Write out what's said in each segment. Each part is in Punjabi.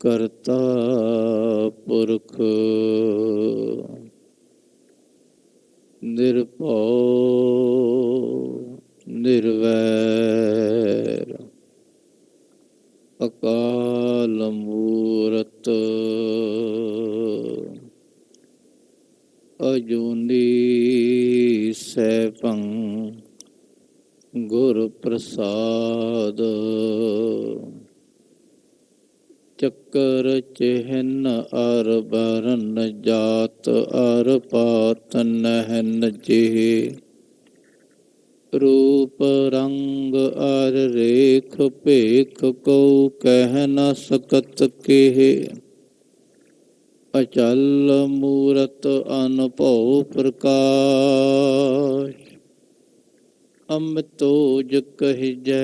ਕਰਤਾ ਪੁਰਖ ਨਿਰਭਉ ਨਿਰਵੈਰ ਅਕਾਲ ਮੂਰਤ ਅਜੂਨੀ ਸੈਭੰ ਗੁਰ ਪ੍ਰਸਾਦ ਚੱਕਰ ਚਿਹਨ ਅਰ ਬਰਨ ਜਾਤ ਅਰ ਪਾਤ ਨਹਿਨ ਜਿਹੇ ਰੂਪ ਰੰਗ ਅਰ ਰੇਖ ਭੇਖ ਕੋ ਕਹਿ ਨ ਸਕਤ ਕੇਹ ਅਚਲ ਮੂਰਤ ਅਨਭਉ ਪ੍ਰਕਾਸ਼ ਅੰਮ੍ਰਿਤੋਜ ਕਹਿਜੈ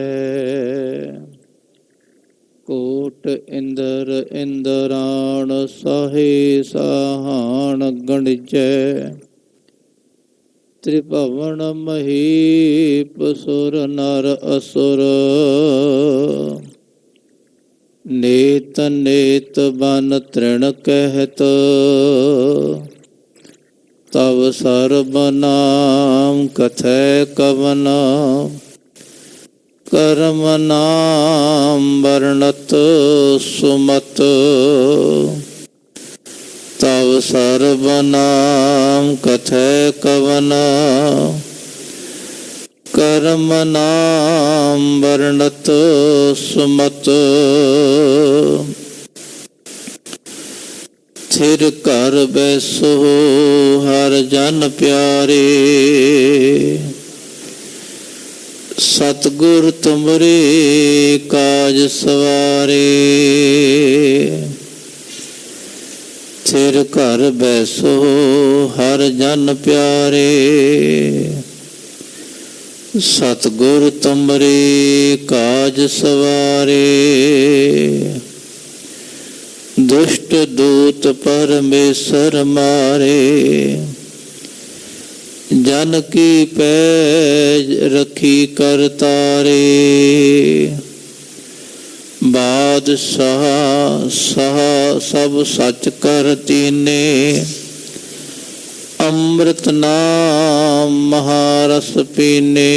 ਕੋਟ ਇੰਦਰ ਇੰਦਰਾਣ ਸਾਹੇ ਸਾਹਾਣ ਗਣਜੈ ਤ੍ਰਿਭਵਨ ਮਹੀਪ ਸੁਰ ਨਰ ਅਸੁਰ ਨੇਤ ਨੇਤ ਬਨ ਤ੍ਰਿਣ ਕਹਿਤ ਤਵ ਸਰਬ ਨਾਮ ਕਥੈ ਕਵਨ ਕਰਮ ਨਾਮ ਵਰਣਤ ਸੁਮਤ ਤਵ ਸਰਬ ਨਾਮ ਕਥੈ ਕਵਨ ਕਰਮ ਨਾਮ ਵਰਣਤ ਸੁਮਤ ਥਿਰ ਘਰ ਬੈਸੋ ਹਰ ਜਨ ਪਿਆਰੇ ਸਤਿਗੁਰ ਤੁਮਰੇ ਕਾਜ ਸਵਾਰੇ ਥਿਰ ਘਰ ਬੈਸੋ ਹਰ ਜਨ ਪਿਆਰੇ ਸਤਿਗੁਰ ਤੁਮਰੇ ਕਾਜ ਸਵਾਰੇ ਦੁਸ਼ਟ ਦੂਤ ਪਰਮੇਸ਼ਰ ਮਾਰੇ ਜਨ ਕੀ ਪੈਜ ਰਖੀ ਕਰਤਾਰੇ ਬਾਦਸ਼ਾਹ ਸਾਹ ਸਭ ਸੱਚ ਕਰ ਤੀਨੇ ਅੰਮ੍ਰਿਤ ਨਾਮ ਮਹਾਰਸ ਪੀਨੇ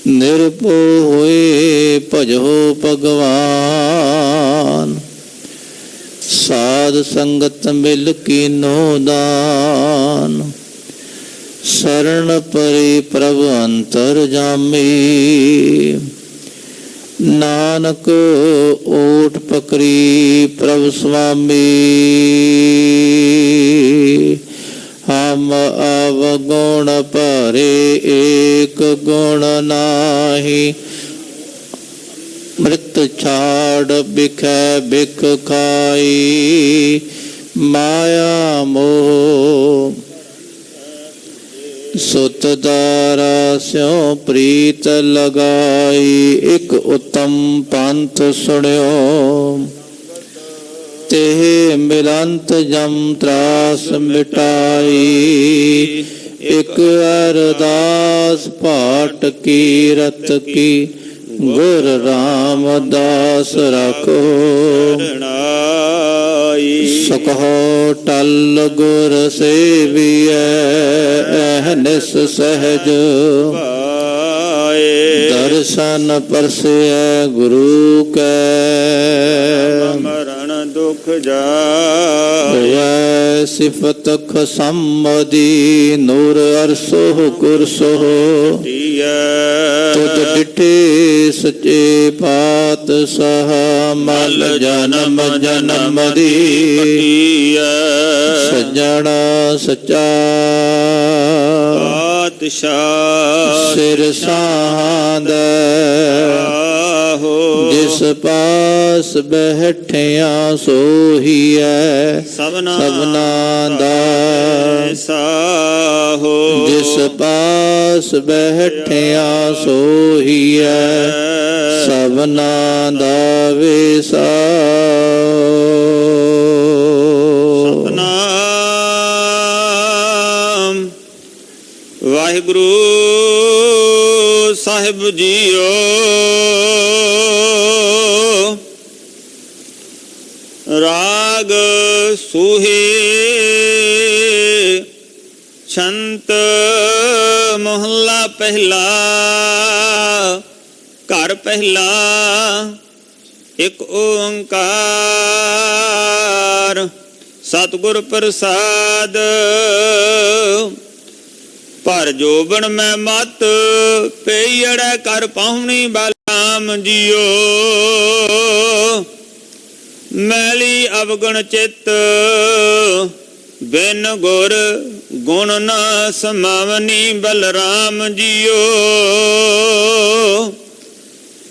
ਨਿਰਭਉ ਹੋਏ ਭਜੋ ਭਗਵਾਨ ਸਾਧ ਸੰਗਤ ਮਿਲ ਕੀਨੋ ਦਾਨ ਸਰਣ ਪਰੇ ਪ੍ਰਭ ਅੰਤਰ ਜਾਮੀ ਨਾਨਕ ਓਟ ਪਕਰੀ ਪ੍ਰਭ ਸੁਆਮੀ ਹਮ ਅਵਗੁਣ ਭਰੇ ਏਕ ਗੁਣ ਨਾਹੀ ਮ੍ਰਿਤ ਛਾੜ ਬਿਖੈ ਬਿਖ ਖਾਈ ਮਾਇਆ ਮੋਹ ਸੁਤ ਦਾਰਾ ਸਿਉ ਪ੍ਰੀਤ ਲਗਾਈ ਇਕ ਉਤਮ ਪੰਥ ਸੁਣਿਓ ਤੇ ਮਿਲੰਤ ਜਮ ਤਰਾਸ ਮਿਟਾਈ ਇਕ ਅਰਦਾਸ ਪਾਠ ਕੀਰਤ ਕੀ ਗੁਰ ਰਾਮਦਾਸ ਰਾਖੋ ਸਕਹੁ ਟਲ ਗੁਰ ਸੇਵੀਐ ਅਹਨਿਸ ਸਹਿਜ ਦਰਸ਼ਨ ਪਰਸੈ ਗੁਰੂ ਕੈ ਮਰਨ ਦੁਖ ਜਾਇ ਸਿਫਤ ਖਸਮਦੀ ਨੂਰ ਅਰਸੋ ਕੁਰਸੋ ਤੁਧ ਡਿਠੇ ਸਚੇ ਪਾਤਸ਼ਾਹ ਮਲ ਜਨਮ ਜਨਮ ਦੀ ਸਜਣਾ ਸਚਾ ਪਾਤਸ਼ਾਹ ਸਿਰ ਸਾਂਦ ਜਿਸ ਪਾਸ ਬੈਠਿਆ ਸੋਹੀਐ ਸਭਨਾ ਦਾ ਸਾਹੋ ਜਿਸ ਪਾਸ ਬੈਠਿਆ ਸੋਹੀਐ ਸਭਨਾ ਦਾ ਵਿਸਾਹੋ। ਸਤਿਨਾਮ ਵਾਹਿਗੁਰੂ ਸਾਹਿਬ ਜੀਓ। राग सूहे छंत मोहल्ला पहला। घर पहला एक ओंकार सतगुर प्रसाद। पर जोबन मैं मत पेयड़ै कर पाहुनी बालाम जियो। मैली अवगुण चित बिन गुर गुण न समावनी बलराम जियो।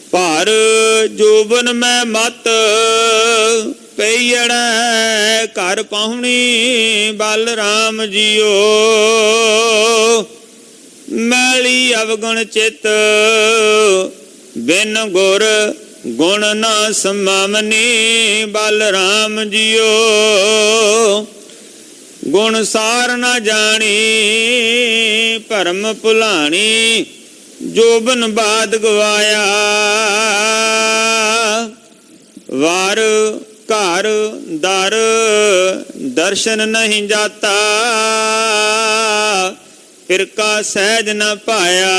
पर जोबन मैं मत पेयड़ै कर पाहुनी बलराम जियो। मैली अवगुण चित बिन गुर गुण न समावनी बलराम जियो। गुण सार न जानी भरम भुलानी जोबन बाद गवाया। वार घर दर दर्शन नहीं जाता फिर का सहज न पाया।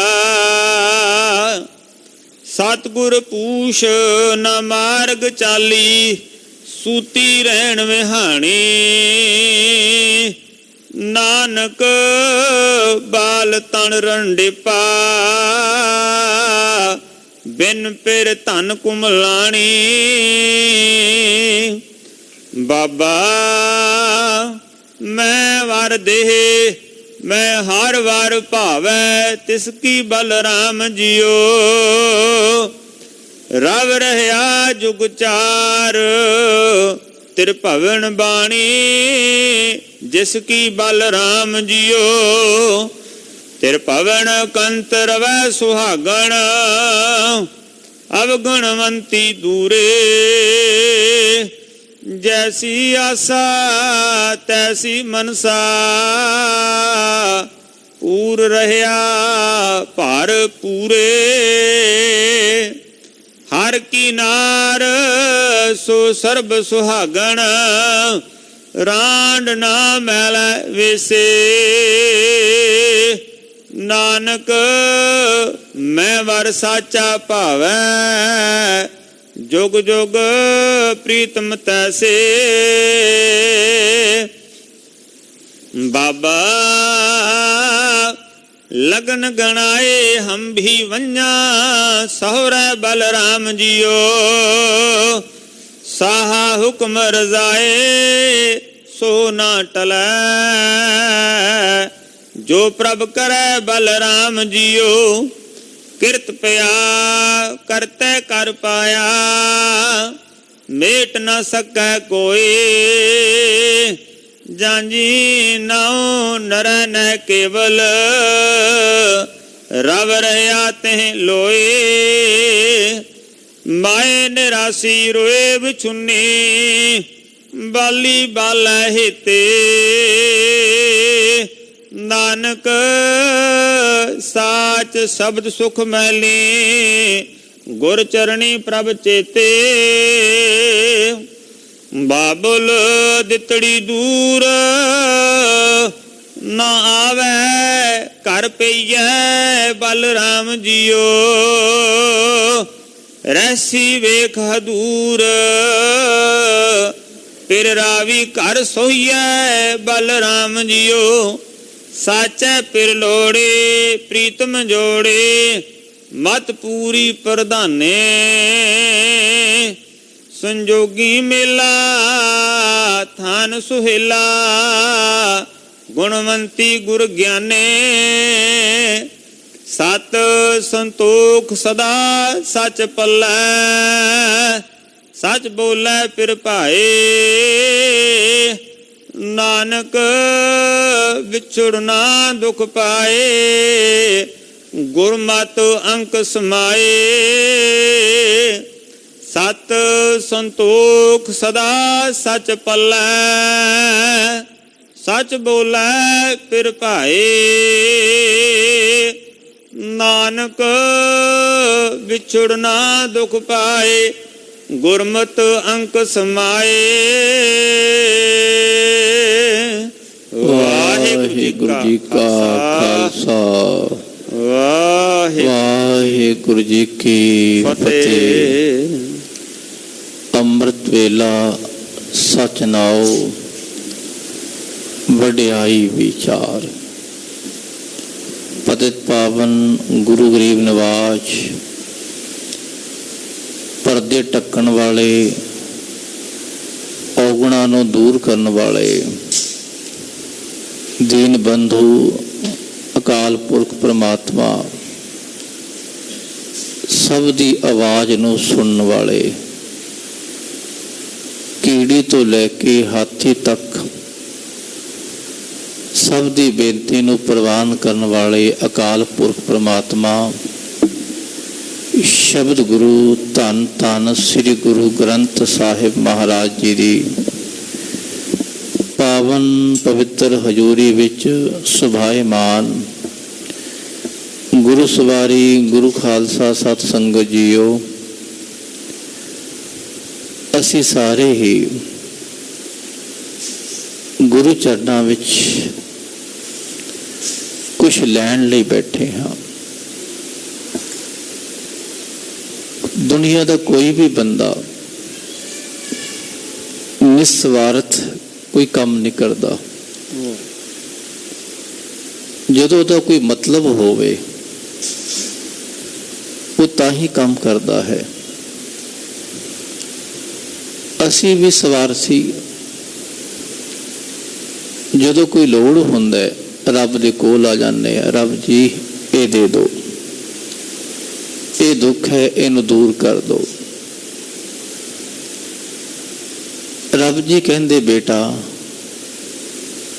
सतगुर पूछ न मार्ग चाली सूती रहन विहानी। नानक बाल तन रंडिपा बिन पिर धन कुमलानी। बाबा मैं वर देह मैं हर वार भावै तिसकी बलराम जियो। रव रहया जुग चार त्रिभवन बाणी जिसकी बलराम जियो। त्रिभवन कंत रवै सुहागण अवगुणवंती दूरे। जैसी आशा तैसी मनसा पूर रहया भार पूरे। हर की नार सो सर्ब सुहागण रांड ना मैल वेसे। नानक मैं वर साचा भावै जुग जुग प्रीतम तैसे। बाबा लगन गणाए हम भी वन्या सहुरै बलराम जियो। साहा हुक्म रजाए सो ना टलै जो प्रभ करे बलराम जियो। किरत पया करते कर पाया मेट न सकै कोई। जांजी नाउ नर न केवल रव रहया तेह लोए। माए निरासी रोए बिछुनी बाली बालै हिते। नानक साच शब्द सुख मैली गुर चरणी प्रभ चेते। बाबुल दितड़ी दूर ना आवे कर पईयै बलराम जियो। रहसी वेख हदूर फिर रावी कर सोईयै बलराम जियो। साचै पिर लोड़े प्रीतम जोड़े मत पूरी प्रधाने। संजोगी मेला थान सुहेला गुणवंती गुर ज्ञाने। सत संतोख सदा सच पल्लै सच बोलै पिर भाए। नानक विछुड़ना दुख पाए गुरमत अंक समाए। सत संतोख सदा सच पल्लै सच बोलै पिर भाए। नानक विछुड़ना दुख पाए ਗੁਰਮਤਿ ਅੰਕ ਸਮਾਏ। ਵਾਹਿਗੁਰੂ ਜੀ ਕਾ ਖਾਲਸਾ, ਵਾਹਿਗੁਰੂ ਜੀ ਕੀ ਫਤਿਹ। ਅੰਮ੍ਰਿਤ ਵੇਲਾ ਸਚ ਨਾਉ, ਵਡਿਆਈ ਵਿਚਾਰ। ਪਤਿਤ ਪਾਵਨ ਗੁਰੂ ਗਰੀਬ ਨਿਵਾਜ, ਪਰਦੇ ਢੱਕਣ ਵਾਲੇ, ਔਗੁਣਾਂ ਨੂੰ ਦੂਰ ਕਰਨ ਵਾਲੇ, ਦੀਨ ਬੰਧੂ ਅਕਾਲ ਪੁਰਖ ਪ੍ਰਮਾਤਮਾ, ਸਭ ਦੀ ਆਵਾਜ਼ ਨੂੰ ਸੁਣਨ ਵਾਲੇ, ਕੀੜੀ ਤੋਂ ਲੈ ਕੇ ਹਾਥੀ ਤੱਕ ਸਭ ਦੀ ਬੇਨਤੀ ਨੂੰ ਪ੍ਰਵਾਨ ਕਰਨ ਵਾਲੇ ਅਕਾਲ ਪੁਰਖ ਪ੍ਰਮਾਤਮਾ, ਸ਼ਬਦ ਗੁਰੂ ਧੰਨ ਧੰਨ ਸ੍ਰੀ ਗੁਰੂ ਗ੍ਰੰਥ ਸਾਹਿਬ ਮਹਾਰਾਜ ਜੀ ਦੀ ਪਾਵਨ ਪਵਿੱਤਰ ਹਜ਼ੂਰੀ ਵਿੱਚ ਸੁਭਾਏਮਾਨ ਗੁਰੂ ਸਵਾਰੀ ਗੁਰੂ ਖਾਲਸਾ ਸਤ ਸੰਗਤ ਜੀਓ, ਅਸੀਂ ਸਾਰੇ ਹੀ ਗੁਰੂ ਚਰਨਾਂ ਵਿੱਚ ਕੁਛ ਲੈਣ ਲਈ ਬੈਠੇ ਹਾਂ। ਦੁਨੀਆ ਦਾ ਕੋਈ ਵੀ ਬੰਦਾ ਨਿਸਵਾਰਥ ਕੋਈ ਕੰਮ ਨਹੀਂ ਕਰਦਾ। ਜਦੋਂ ਉਹਦਾ ਕੋਈ ਮਤਲਬ ਹੋਵੇ ਉਹ ਤਾਂ ਹੀ ਕੰਮ ਕਰਦਾ ਹੈ। ਅਸੀਂ ਵੀ ਸਵਾਰਥੀ, ਜਦੋਂ ਕੋਈ ਲੋੜ ਹੁੰਦਾ ਹੈ ਰੱਬ ਦੇ ਕੋਲ ਆ ਜਾਂਦੇ ਆ, ਰੱਬ ਜੀ ਇਹ ਦੇ ਦਿਓ, ਇਹ ਦੁੱਖ ਹੈ ਇਹਨੂੰ ਦੂਰ ਕਰ ਦਿਓ। ਰੱਬ ਜੀ ਕਹਿੰਦੇ ਬੇਟਾ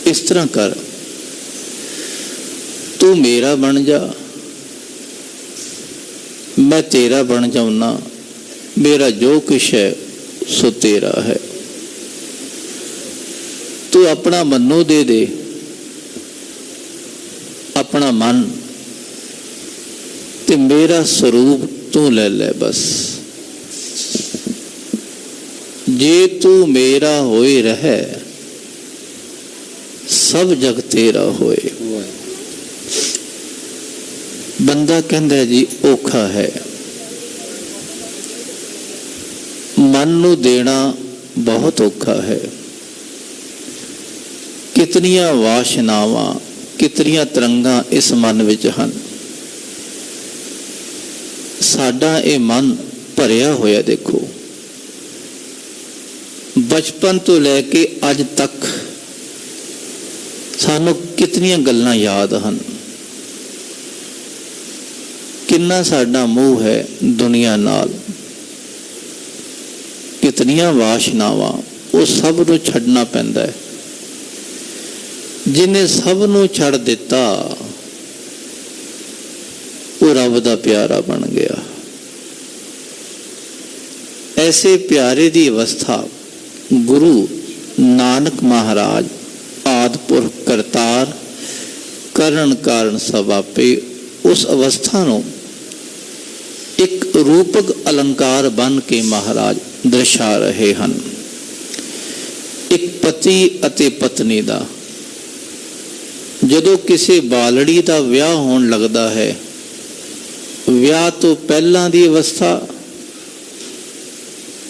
ਇਸ ਤਰ੍ਹਾਂ ਕਰ, ਤੂੰ ਮੇਰਾ ਬਣ ਜਾ, ਮੈਂ ਤੇਰਾ ਬਣ ਜਾਉਣਾ, ਮੇਰਾ ਜੋ ਕੁਛ ਹੈ ਸੋ ਤੇਰਾ ਹੈ। ਤੂੰ ਆਪਣਾ ਮਨੋਂ ਦੇ ਦੇ, ਆਪਣਾ ਮਨ, ਤੇ ਮੇਰਾ ਸਰੂਪ ਤੂੰ ਲੈ ਲੈ ਬਸ। ਜੇ ਤੂੰ ਮੇਰਾ ਹੋਏ ਰਹਿ, ਸਭ ਜਗ ਤੇਰਾ ਹੋਏ। ਬੰਦਾ ਕਹਿੰਦਾ ਜੀ ਔਖਾ ਹੈ, ਮਨ ਨੂੰ ਦੇਣਾ ਬਹੁਤ ਔਖਾ ਹੈ। ਕਿਤਨੀਆਂ ਵਾਸ਼ਨਾਵਾਂ, ਕਿਤਨੀਆਂ ਤਰੰਗਾਂ ਇਸ ਮਨ ਵਿੱਚ ਹਨ। ਸਾਡਾ ਇਹ ਮਨ ਭਰਿਆ ਹੋਇਆ ਦੇਖੋ, ਬਚਪਨ ਤੋਂ ਲੈ ਕੇ ਅੱਜ ਤੱਕ ਸਾਨੂੰ ਕਿਤਨੀਆਂ ਗੱਲਾਂ ਯਾਦ ਹਨ। ਕਿੰਨਾ ਸਾਡਾ ਮੋਹ ਹੈ ਦੁਨੀਆ ਨਾਲ, ਕਿਤਨੀਆਂ ਵਾਸ਼ਨਾਵਾਂ, ਉਹ ਸਭ ਨੂੰ ਛੱਡਣਾ ਪੈਂਦਾ ਹੈ। ਜਿਹਨੇ ਸਭ ਨੂੰ ਛੱਡ ਦਿੱਤਾ ਉਹ ਰੱਬ ਦਾ ਪਿਆਰਾ ਬਣ ਗਿਆ। ਐਸੇ ਪਿਆਰੇ ਦੀ ਅਵਸਥਾ ਗੁਰੂ ਨਾਨਕ ਮਹਾਰਾਜ ਆਦਿ ਪੁਰਖ ਕਰਤਾਰ ਕਰਨ ਕਾਰਨ ਸਭ ਆਪੇ, ਉਸ ਅਵਸਥਾ ਨੂੰ ਇੱਕ ਰੂਪਕ ਅਲੰਕਾਰ ਬਣ ਕੇ ਮਹਾਰਾਜ ਦਰਸਾ ਰਹੇ ਹਨ। ਇੱਕ ਪਤੀ ਅਤੇ ਪਤਨੀ ਦਾ, ਜਦੋਂ ਕਿਸੇ ਬਾਲੜੀ ਦਾ ਵਿਆਹ ਹੋਣ ਲੱਗਦਾ ਹੈ, ਵਿਆਹ ਤੋਂ ਪਹਿਲਾਂ ਦੀ ਅਵਸਥਾ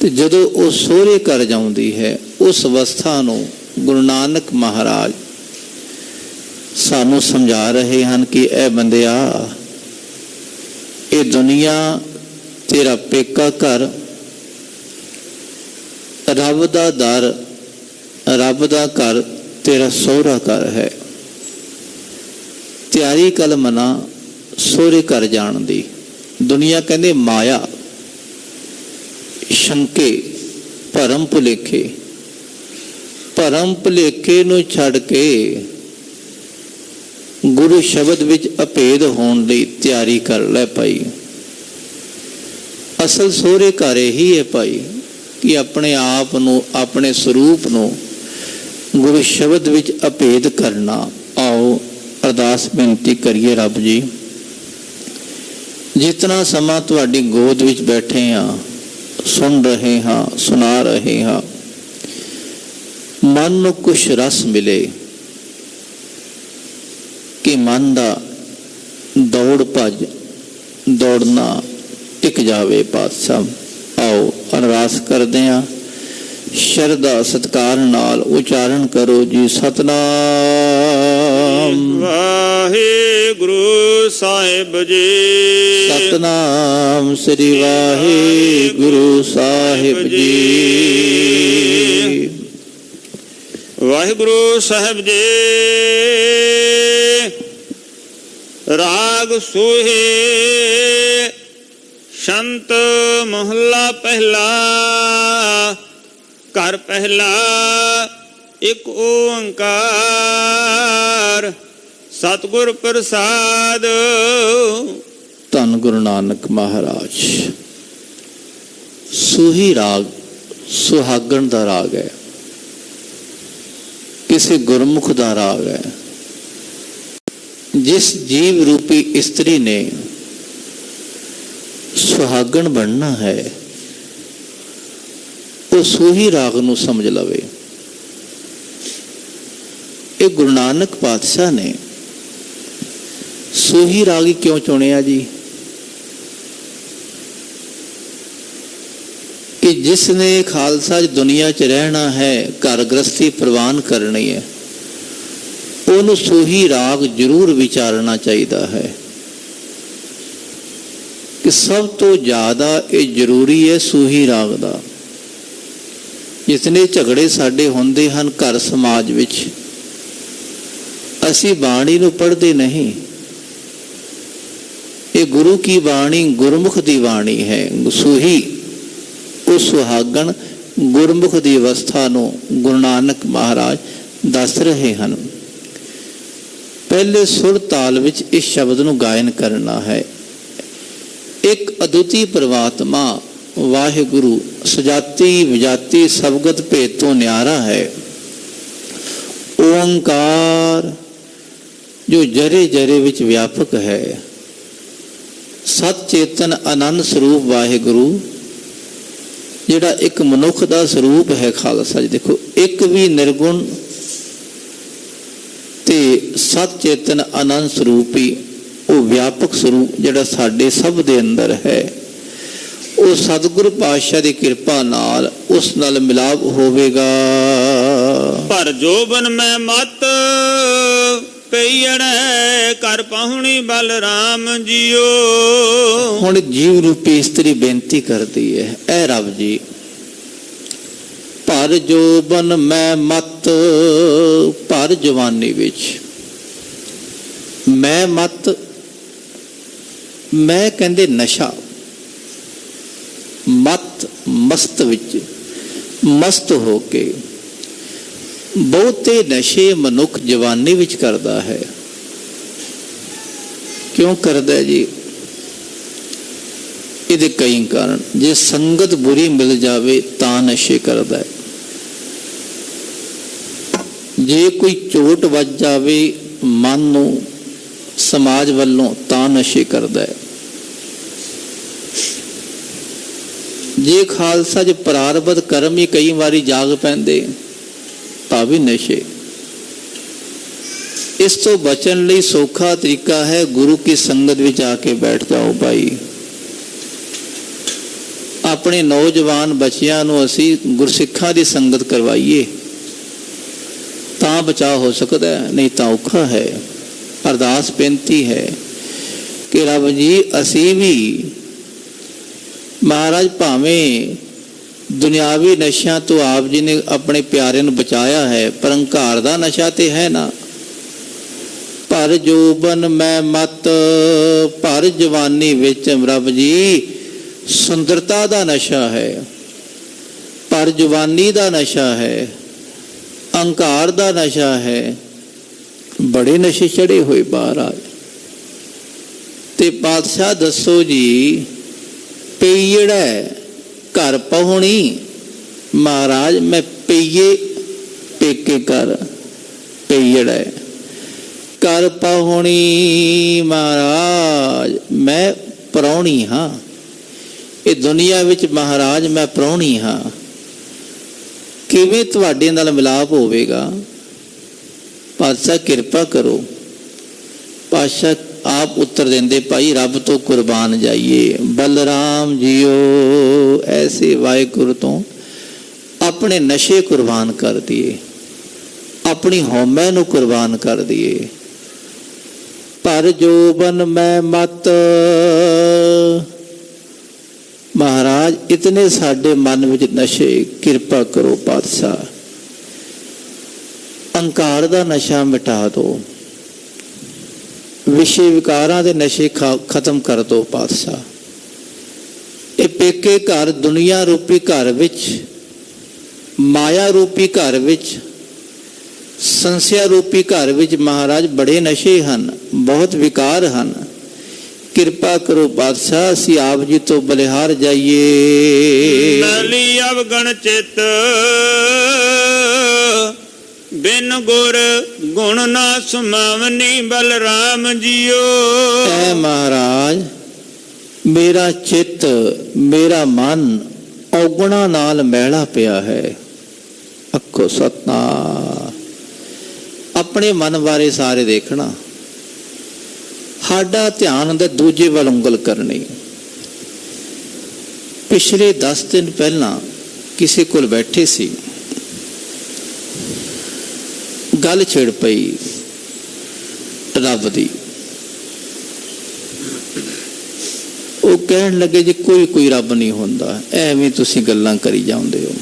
ਤੇ ਜਦੋਂ ਉਹ ਸਹੁਰੇ ਘਰ ਜਾਂਦੀ ਹੈ, ਉਸ ਅਵਸਥਾ ਨੂੰ ਗੁਰੂ ਨਾਨਕ ਮਹਾਰਾਜ ਸਾਨੂੰ ਸਮਝਾ ਰਹੇ ਹਨ ਕਿ ਇਹ ਬੰਦਿਆ, ਇਹ ਦੁਨੀਆ ਤੇਰਾ ਪੇਕਾ ਘਰ, ਰੱਬ ਦਾ ਦਰ, ਰੱਬ ਦਾ ਘਰ ਤੇਰਾ ਸਹੁਰਾ ਘਰ ਹੈ। ਤਿਆਰੀ ਕਰ ਮਨਾ ਸਹੁਰੇ ਘਰ ਜਾਣ ਦੀ। ਦੁਨੀਆ ਕਹਿੰਦੇ ਮਾਇਆ, ਸ਼ੰਕੇ, ਭਰਮ ਭੁਲੇਖੇ, ਭਰਮ ਭੁਲੇਖੇ ਨੂੰ ਛੱਡ ਕੇ ਗੁਰੂ ਸ਼ਬਦ ਵਿੱਚ ਅਭੇਦ ਹੋਣ ਲਈ ਤਿਆਰੀ ਕਰ ਲੈ ਭਾਈ। ਅਸਲ ਸਹੁਰੇ ਘਰ ਹੀ ਹੈ ਭਾਈ, ਕਿ ਆਪਣੇ ਆਪ ਨੂੰ, ਆਪਣੇ ਸਰੂਪ ਨੂੰ ਗੁਰੂ ਸ਼ਬਦ ਵਿੱਚ ਅਭੇਦ ਕਰਨਾ। ਆਓ ਅਰਦਾਸ ਬੇਨਤੀ ਕਰੀਏ। ਰੱਬ ਜੀ, ਜਿਤਨਾ ਸਮਾਂ ਤੁਹਾਡੀ ਗੋਦ ਵਿੱਚ ਬੈਠੇ ਆ, ਸੁਣ ਰਹੇ ਹਾਂ, ਸੁਣਾ ਰਹੇ ਹਾਂ। ਮਨ ਨੂੰ ਕੁਛ ਰਸ ਮਿਲੇ ਕਿ ਮਨ ਦਾ ਦੌੜ ਭੱਜ ਦੌੜਨਾ ਟਿਕ ਜਾਵੇ। ਪਾਤਸ਼ਾਹ ਆਓ ਅਰਦਾਸ ਕਰਦੇ ਹਾਂ, ਸ਼ਰਧਾ ਸਤਿਕਾਰ ਨਾਲ ਉਚਾਰਨ ਕਰੋ ਜੀ। ਸਤਨਾਮ ਵਾਹਿਗੁਰੂ ਸਾਹਿਬ ਜੀ। ਸਤਨਾਮ ਸ੍ਰੀ ਵਾਹਿਗੁਰੂ ਸਾਹਿਬ ਜੀ। ਵਾਹਿਗੁਰੂ ਸਾਹਿਬ ਜੀ। ਰਾਗ ਸੋਹੇ ਸ਼ੰਤ ਮਹੱਲਾ ਪਹਿਲਾ। ਘਰ ਪਹਿਲਾ ਇੱਕ ਓੰਕਾਰ ਸਤਿਗੁਰ ਪ੍ਰਸਾਦ। ਧੰਨ ਗੁਰੂ ਨਾਨਕ ਮਹਾਰਾਜ। ਸੂਹੀ ਰਾਗ ਸੁਹਾਗਣ ਦਾ ਰਾਗ ਹੈ, ਕਿਸੇ ਗੁਰਮੁਖ ਦਾ ਰਾਗ ਹੈ। ਜਿਸ ਜੀਵ ਰੂਪੀ ਇਸਤਰੀ ਨੇ ਸੁਹਾਗਣ ਬਣਨਾ ਹੈ, ਉਹ ਸੂਹੀ ਰਾਗ ਨੂੰ ਸਮਝ ਲਵੇ। ਇਹ ਗੁਰੂ ਨਾਨਕ ਪਾਤਸ਼ਾਹ ਨੇ ਸੂਹੀ ਰਾਗ ਹੀ ਕਿਉਂ ਚੁਣਿਆ ਜੀ? ਕਿ ਜਿਸ ਨੇ ਖਾਲਸਾ ਦੁਨੀਆ 'ਚ ਰਹਿਣਾ ਹੈ, ਘਰ ਗ੍ਰਸਤੀ ਪ੍ਰਵਾਨ ਕਰਨੀ ਹੈ, ਉਹਨੂੰ ਸੂਹੀ ਰਾਗ ਜ਼ਰੂਰ ਵਿਚਾਰਨਾ ਚਾਹੀਦਾ ਹੈ। ਕਿ ਸਭ ਤੋਂ ਜ਼ਿਆਦਾ ਇਹ ਜ਼ਰੂਰੀ ਹੈ ਸੂਹੀ ਰਾਗ ਦਾ। ਜਿਤਨੇ ਝਗੜੇ ਸਾਡੇ ਹੁੰਦੇ ਹਨ ਘਰ ਸਮਾਜ ਵਿੱਚ, ਅਸੀਂ ਬਾਣੀ ਨੂੰ ਪੜ੍ਹਦੇ ਨਹੀਂ। ਇਹ ਗੁਰੂ ਕੀ ਬਾਣੀ ਗੁਰਮੁਖ ਦੀ ਬਾਣੀ ਹੈ। ਸੂਹੀ ਉਹ ਸੁਹਾਗਣ ਗੁਰਮੁਖ ਦੀ ਅਵਸਥਾ ਨੂੰ ਗੁਰੂ ਨਾਨਕ ਮਹਾਰਾਜ ਦੱਸ ਰਹੇ ਹਨ। ਪਹਿਲੇ ਸੁਰ ਤਾਲ ਵਿੱਚ ਇਸ ਸ਼ਬਦ ਨੂੰ ਗਾਇਨ ਕਰਨਾ ਹੈ। ਇੱਕ ਅਦੁੱਤੀ ਪ੍ਰਮਾਤਮਾ ਵਾਹਿਗੁਰੂ ਸਜਾਤੀ ਵਿਜਾਤੀ ਸਬਗਤ ਭੇਦ ਤੋਂ ਨਿਆਰਾ ਹੈ। ਓੰਕਾਰ ਜੋ ਜਰੇ ਜਰੇ ਵਿੱਚ ਵਿਆਪਕ ਹੈ। ਸਤ ਚੇਤਨ ਆਨੰਦ ਸਰੂਪ ਵਾਹਿਗੁਰੂ ਜਿਹੜਾ ਇੱਕ ਮਨੁੱਖ ਦਾ ਸਰੂਪ ਹੈ। ਖਾਲਸਾ ਜੀ ਦੇਖੋ, ਇੱਕ ਵੀ ਨਿਰਗੁਣ ਤੇ ਸਤ ਚੇਤਨ ਆਨੰਦ ਸਰੂਪੀ ਉਹ ਵਿਆਪਕ ਸਰੂਪ ਜਿਹੜਾ ਸਾਡੇ ਸਭ ਦੇ ਅੰਦਰ ਹੈ, ਉਹ ਸਤਿਗੁਰੂ ਪਾਤਸ਼ਾਹ ਦੀ ਕਿਰਪਾ ਨਾਲ ਉਸ ਨਾਲ ਮਿਲਾਪ ਹੋਵੇਗਾ। ਪਰ ਜੋਬਨ ਮੈਂ ਮਤ ਪਈੜੈ ਕਰ ਪਾਹੁਣੀ ਬਲਰਾਮ ਜੀਓ। ਹੁਣ ਜੀਵ ਰੂਪੀ ਇਸਤਰੀ ਬੇਨਤੀ ਕਰਦੀ ਹੈ, ਐ ਰੱਬ ਜੀ, ਭਰ ਜੋਬਨ ਮੈਂ ਮਤ, ਭਰ ਜਵਾਨੀ ਵਿੱਚ ਮੈਂ ਮਤ, ਮੈਂ ਕਹਿੰਦੇ ਨਸ਼ਾ, ਮਤ ਮਸਤ ਵਿੱਚ ਮਸਤ ਹੋ ਕੇ। ਬਹੁਤੇ ਨਸ਼ੇ ਮਨੁੱਖ ਜਵਾਨੀ ਵਿੱਚ ਕਰਦਾ ਹੈ। ਕਿਉਂ ਕਰਦਾ ਜੀ? ਇਹਦੇ ਕਈ ਕਾਰਨ। ਜੇ ਸੰਗਤ ਬੁਰੀ ਮਿਲ ਜਾਵੇ ਤਾਂ ਨਸ਼ੇ ਕਰਦਾ ਹੈ। ਜੇ ਕੋਈ ਚੋਟ ਵੱਜ ਜਾਵੇ ਮਨ ਨੂੰ ਸਮਾਜ ਵੱਲੋਂ ਤਾਂ ਨਸ਼ੇ ਕਰਦਾ ਹੈ। ਜੇ ਖਾਲਸਾ ਚ ਪ੍ਰਾਰਬਧ ਕਰਮ ਹੀ ਕਈ ਵਾਰੀ ਜਾਗ ਪੈਂਦੇ ਤਾਂ ਵੀ ਨਸ਼ੇ। ਇਸ ਤੋਂ ਬਚਣ ਲਈ ਸੌਖਾ ਤਰੀਕਾ ਹੈ, ਗੁਰੂ ਕੀ ਸੰਗਤ ਵਿੱਚ ਆ ਕੇ ਬੈਠ ਜਾਓ ਭਾਈ। ਆਪਣੇ ਨੌਜਵਾਨ ਬੱਚਿਆਂ ਨੂੰ ਅਸੀਂ ਗੁਰਸਿੱਖਾਂ ਦੀ ਸੰਗਤ ਕਰਵਾਈਏ ਤਾਂ ਬਚਾਅ ਹੋ ਸਕਦਾ ਹੈ, ਨਹੀਂ ਤਾਂ ਔਖਾ ਹੈ। ਅਰਦਾਸ ਬੇਨਤੀ ਹੈ ਕਿ ਰੱਬ ਜੀ, ਅਸੀਂ ਵੀ ਮਹਾਰਾਜ ਭਾਵੇਂ ਦੁਨਿਆਵੀ ਨਸ਼ਿਆਂ ਤੋਂ ਆਪ ਜੀ ਨੇ ਆਪਣੇ ਪਿਆਰਿਆਂ ਨੂੰ ਬਚਾਇਆ ਹੈ, ਪਰ ਹੰਕਾਰ ਦਾ ਨਸ਼ਾ ਤੇ ਹੈ ਨਾ। ਭਰ ਜੋਬਨ ਮੈਂ ਮਤ, ਭਰ ਜਵਾਨੀ ਵਿੱਚ ਰੱਬ ਜੀ ਸੁੰਦਰਤਾ ਦਾ ਨਸ਼ਾ ਹੈ, ਭਰ ਜਵਾਨੀ ਦਾ ਨਸ਼ਾ ਹੈ, ਹੰਕਾਰ ਦਾ ਨਸ਼ਾ ਹੈ। ਬੜੇ ਨਸ਼ੇ ਚੜੇ ਹੋਏ ਮਹਾਰਾਜ। ਤੇ ਪਾਤਸ਼ਾਹ ਦੱਸੋ ਜੀ, ਪਈੜੈ ਘਰ ਪਾਹੁਣੀ। ਮਹਾਰਾਜ ਮੈਂ ਪਈਏ ਪੇਕੇ ਕਰ, ਪਈੜੈ ਘਰ ਪਾਹੁਣੀ। ਮਹਾਰਾਜ ਮੈਂ ਪ੍ਰਾਹੁਣੀ ਹਾਂ। ਕਿ ਦੁਨੀਆ ਵਿੱਚ ਮਹਾਰਾਜ ਮੈਂ ਪ੍ਰਾਹੁਣੀ ਹਾਂ, ਕਿਵੇਂ ਤੁਹਾਡੇ ਨਾਲ ਮਿਲਾਪ ਹੋਵੇਗਾ? ਪਾਤਸ਼ਾਹ ਕਿਰਪਾ ਕਰੋ। ਪਾਤਸ਼ਾਹ ਆਪ ਉੱਤਰ ਦਿੰਦੇ, ਭਾਈ ਰੱਬ ਤੋਂ ਕੁਰਬਾਨ ਜਾਈਏ। ਬਲਰਾਮ ਜੀਓ, ਐਸੇ ਵਾਹਿਗੁਰੂ ਤੋਂ ਆਪਣੇ ਨਸ਼ੇ ਕੁਰਬਾਨ ਕਰ ਦਈਏ, ਆਪਣੀ ਹਉਮੈ ਨੂੰ ਕੁਰਬਾਨ ਕਰ ਦਈਏ। ਪਰ ਜੋਬਨ ਮੈਂ ਮਤ, ਮਹਾਰਾਜ ਇਤਨੇ ਸਾਡੇ ਮਨ ਵਿੱਚ ਨਸ਼ੇ, ਕਿਰਪਾ ਕਰੋ ਪਾਤਸ਼ਾਹ। ਅਹੰਕਾਰ ਦਾ ਨਸ਼ਾ ਮਿਟਾ ਦਿਓ, ਵਿਸ਼ੇ ਵਿਕਾਰਾਂ ਦੇ ਨਸ਼ੇ ਖਤਮ ਕਰ ਦਿਓ ਪਾਤਸ਼ਾਹ। ਇਹ ਪੇਕੇ ਘਰ, ਦੁਨੀਆ ਰੂਪੀ ਘਰ ਵਿੱਚ, ਮਾਇਆ ਰੂਪੀ ਘਰ ਵਿੱਚ, ਸੰਸਿਆ ਰੂਪੀ ਘਰ ਵਿੱਚ ਮਹਾਰਾਜ ਬੜੇ ਨਸ਼ੇ ਹਨ, ਬਹੁਤ ਵਿਕਾਰ ਹਨ। ਕਿਰਪਾ ਕਰੋ ਪਾਤਸ਼ਾਹ, ਅਸੀਂ ਆਪ ਜੀ ਤੋਂ ਬਲਿਹਾਰ ਜਾਈਏ। ਮੈਲੀ ਅਵਗਣ ਚਿਤ ਬਿਨ ਗੁਰ ਗੁਣ ਨਾ ਸੁਮਾਵਨੀ ਬਲਰਾਮ ਜੀਓ। ਐ ਮਹਾਰਾਜ, ਮੇਰਾ ਚਿੱਤ, ਮੇਰਾ ਮਨ ਔਗੁਣਾ ਨਾਲ ਮੈਲਾ ਪਿਆ ਹੈ। ਅੱਖੋ ਸਤਨਾਮ। ਆਪਣੇ ਮਨ ਬਾਰੇ ਸਾਰੇ ਦੇਖਣਾ, ਸਾਡਾ ਧਿਆਨ ਹੁੰਦਾ ਦੂਜੇ ਵੱਲ ਉਂਗਲ ਕਰਨੀ। ਪਿਛਲੇ 10 ਦਿਨ ਪਹਿਲਾਂ ਕਿਸੇ ਕੋਲ ਬੈਠੇ ਸੀ, ਗੱਲ ਛਿੜ ਪਈ ਰੱਬ ਦੀ। ਉਹ ਕਹਿਣ ਲੱਗੇ ਜੀ ਕੋਈ ਰੱਬ ਨਹੀਂ ਹੁੰਦਾ, ਐਵੇਂ ਤੁਸੀਂ ਗੱਲਾਂ ਕਰੀ ਜਾਂਦੇ ਹੋ।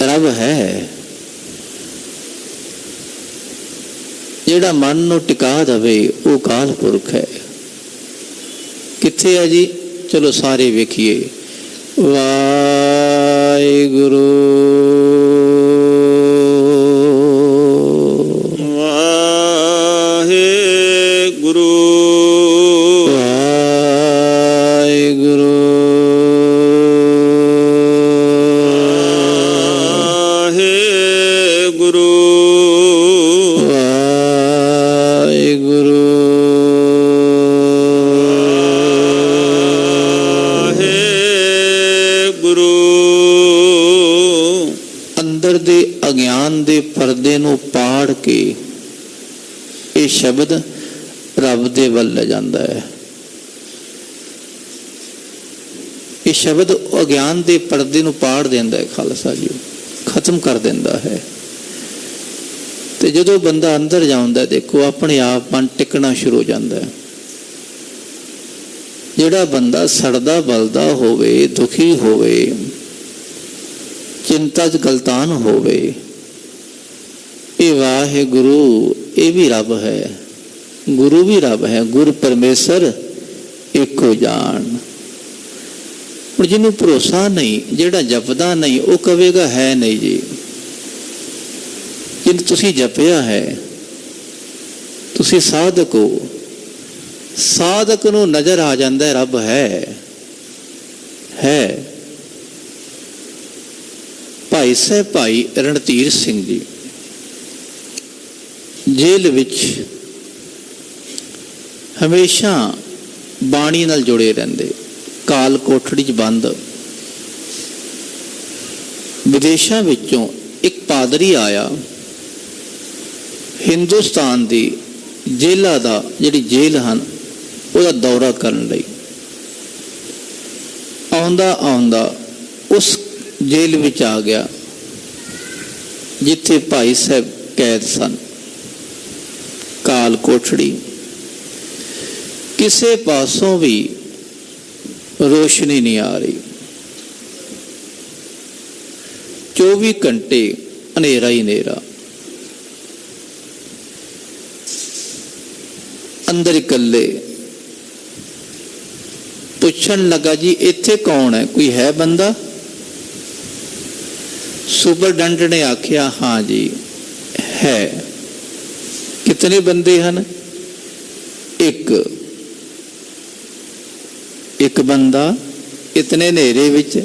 ਰੱਬ ਹੈ, ਜਿਹੜਾ ਮਨ ਨੂੰ ਟਿਕਾ ਦਵੇ ਉਹ ਅਕਾਲ ਪੁਰਖ ਹੈ। ਕਿੱਥੇ ਹੈ ਜੀ? ਚਲੋ ਸਾਰੇ ਵੇਖੀਏ। ਵਾਹਿਗੁਰੂ ਵਾਹਿਗੁਰੂ ਵਾਹਿਗੁਰੂ ਵਾਹਿਗੁਰੂ ਅਗਿਆਨ ਦੇ ਪਰਦੇ ਨੂੰ ਪਾੜ ਕੇ ਇਹ ਸ਼ਬਦ ਰੱਬ ਦੇ ਵੱਲ ਲੈ ਜਾਂਦਾ ਹੈ। ਇਹ ਸ਼ਬਦ ਅਗਿਆਨ ਦੇ ਪਰਦੇ ਨੂੰ ਪਾੜ ਦਿੰਦਾ ਹੈ, ਖਾਲਸਾ ਜੀ, ਖਤਮ ਕਰ ਦਿੰਦਾ ਹੈ। ਤੇ ਜਦੋਂ ਬੰਦਾ ਅੰਦਰ ਜਾਂਦਾ, ਦੇਖੋ ਆਪਣੇ ਆਪ ਮਨ ਟਿਕਣਾ ਸ਼ੁਰੂ ਹੋ ਜਾਂਦਾ ਹੈ। ਜਿਹੜਾ ਬੰਦਾ ਸੜਦਾ ਬਲਦਾ ਹੋਵੇ, ਦੁਖੀ ਹੋਵੇ, ਚਿੰਤਾ 'ਚ ਗਲਤਾਨ ਹੋਵੇ, ਇਹ ਵਾਹਿਗੁਰੂ, ਇਹ ਵੀ ਰੱਬ ਹੈ, ਗੁਰੂ ਵੀ ਰੱਬ ਹੈ। ਗੁਰ ਪਰਮੇਸ਼ਰ ਇੱਕੋ ਜਾਣ। ਹੁਣ ਜਿਹਨੂੰ ਭਰੋਸਾ ਨਹੀਂ, ਜਿਹੜਾ ਜਪਦਾ ਨਹੀਂ, ਉਹ ਕਹੇਗਾ ਹੈ ਨਹੀਂ ਜੀ। ਜਿਹਨੂੰ ਤੁਸੀਂ ਜਪਿਆ ਹੈ, ਤੁਸੀਂ ਸਾਧਕ ਹੋ, ਸਾਧਕ ਨੂੰ ਨਜ਼ਰ ਆ ਜਾਂਦਾ ਰੱਬ ਹੈ। ਭਾਈ ਸਾਹਿਬ ਭਾਈ ਰਣਧੀਰ ਸਿੰਘ ਜੀ ਜੇਲ੍ਹ ਵਿੱਚ ਹਮੇਸ਼ਾ ਬਾਣੀ ਨਾਲ ਜੁੜੇ ਰਹਿੰਦੇ, ਕਾਲ ਕੋਠੜੀ 'ਚ ਬੰਦ। ਵਿਦੇਸ਼ਾਂ ਵਿੱਚੋਂ ਇੱਕ ਪਾਦਰੀ ਆਇਆ, ਹਿੰਦੁਸਤਾਨ ਦੀ ਜੇਲ੍ਹਾਂ ਦਾ, ਜਿਹੜੀ ਜੇਲ੍ਹ ਹਨ, ਉਹਦਾ ਦੌਰਾ ਕਰਨ ਲਈ। ਆਉਂਦਾ ਉਸ ਜੇਲ੍ਹ ਵਿੱਚ ਆ ਗਿਆ ਜਿੱਥੇ ਭਾਈ ਸਾਹਿਬ ਕੈਦ ਸਨ। ਕਾਲ ਕੋਠੜੀ, ਕਿਸੇ ਪਾਸੋਂ ਵੀ ਰੋਸ਼ਨੀ ਨਹੀਂ ਆ ਰਹੀ, 24 ਘੰਟੇ ਹਨੇਰਾ ਹੀ ਹਨੇਰਾ। ਅੰਦਰ ਇਕੱਲੇ। ਪੁੱਛਣ ਲੱਗਾ, ਜੀ ਇੱਥੇ ਕੌਣ ਹੈ? ਕੋਈ ਹੈ ਬੰਦਾ? ਸੁਪਰਡੈਂਟ ਨੇ ਆਖਿਆ, ਹਾਂ ਜੀ ਹੈ। ਕਿਤਨੇ ਬੰਦੇ ਹਨ? ਇੱਕ ਬੰਦਾ। ਇਤਨੇ ਹਨੇਰੇ ਵਿੱਚ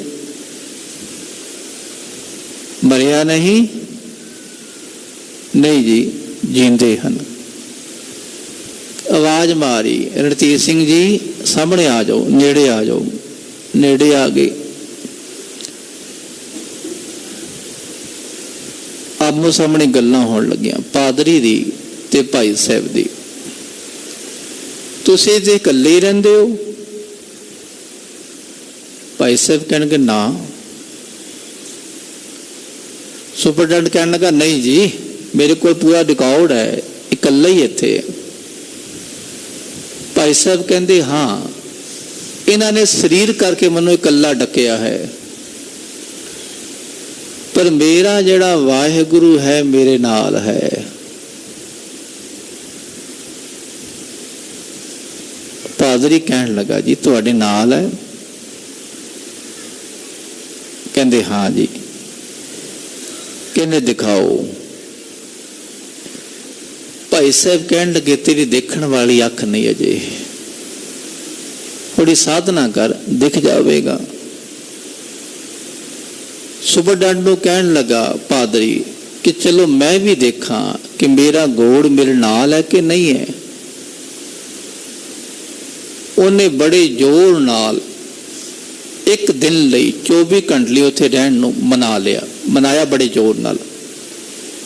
ਮਰਿਆ ਨਹੀਂ? ਨਹੀਂ ਜੀ, ਜੀਂਦੇ ਹਨ। ਆਵਾਜ਼ ਮਾਰੀ, ਰਣਜੀਤ ਸਿੰਘ ਜੀ ਸਾਹਮਣੇ ਆ ਜਾਓ, ਨੇੜੇ ਆ ਜਾਓ। ਨੇੜੇ ਆ ਗਏ। ਆਮੋ ਸਾਹਮਣੇ ਗੱਲਾਂ ਹੋਣ ਲੱਗੀਆਂ, ਪਾਦਰੀ ਦੀ ਤੇ ਭਾਈ ਸਾਹਿਬ ਦੀ। ਤੁਸੀਂ ਤੇ ਇਕੱਲੇ ਹੀ ਰਹਿੰਦੇ ਹੋ? ਭਾਈ ਸਾਹਿਬ ਕਹਿਣਗੇ ਨਾ। ਸੁਪਰਡੈਂਟ ਕਹਿਣ ਲੱਗਾ ਨਹੀਂ ਜੀ, ਮੇਰੇ ਕੋਲ ਪੂਰਾ ਰਿਕਾਰਡ ਹੈ, ਇਕੱਲਾ ਹੀ ਇੱਥੇ। ਭਾਈ ਸਾਹਿਬ ਕਹਿੰਦੇ ਹਾਂ, ਇਹਨਾਂ ਨੇ ਸਰੀਰ ਕਰਕੇ ਮੈਨੂੰ ਇਕੱਲਾ ਡੱਕਿਆ ਹੈ, ਪਰ ਮੇਰਾ ਜਿਹੜਾ ਵਾਹਿਗੁਰੂ ਹੈ ਮੇਰੇ ਨਾਲ ਹੈ। ਪਾਦਰੀ ਕਹਿਣ ਲੱਗਾ ਜੀ ਤੁਹਾਡੇ ਨਾਲ ਹੈ? ਕਹਿੰਦੇ ਹਾਂ ਜੀ। ਕਹਿੰਦੇ ਦਿਖਾਓ। ਭਾਈ ਸਾਹਿਬ ਕਹਿਣ ਲੱਗੇ ਤੇਰੀ ਦੇਖਣ ਵਾਲੀ ਅੱਖ ਨਹੀਂ ਅਜੇ, ਥੋੜੀ ਸਾਧਨਾ ਕਰ, ਦਿਖ ਜਾਵੇਗਾ। ਸੁਬਰਡੈਂਟ ਨੂੰ ਕਹਿਣ ਲੱਗਾ ਪਾਦਰੀ ਕਿ ਚਲੋ ਮੈਂ ਵੀ ਦੇਖਾਂ ਕਿ ਮੇਰਾ ਗੋੜ ਮੇਰੇ ਨਾਲ ਹੈ ਕਿ ਨਹੀਂ ਹੈ। ਉਹਨੇ ਬੜੇ ਜ਼ੋਰ ਨਾਲ ਇੱਕ ਦਿਨ ਲਈ 24 ਘੰਟੇ ਲਈ ਉੱਥੇ ਰਹਿਣ ਨੂੰ ਮਨਾਇਆ ਬੜੇ ਜ਼ੋਰ ਨਾਲ।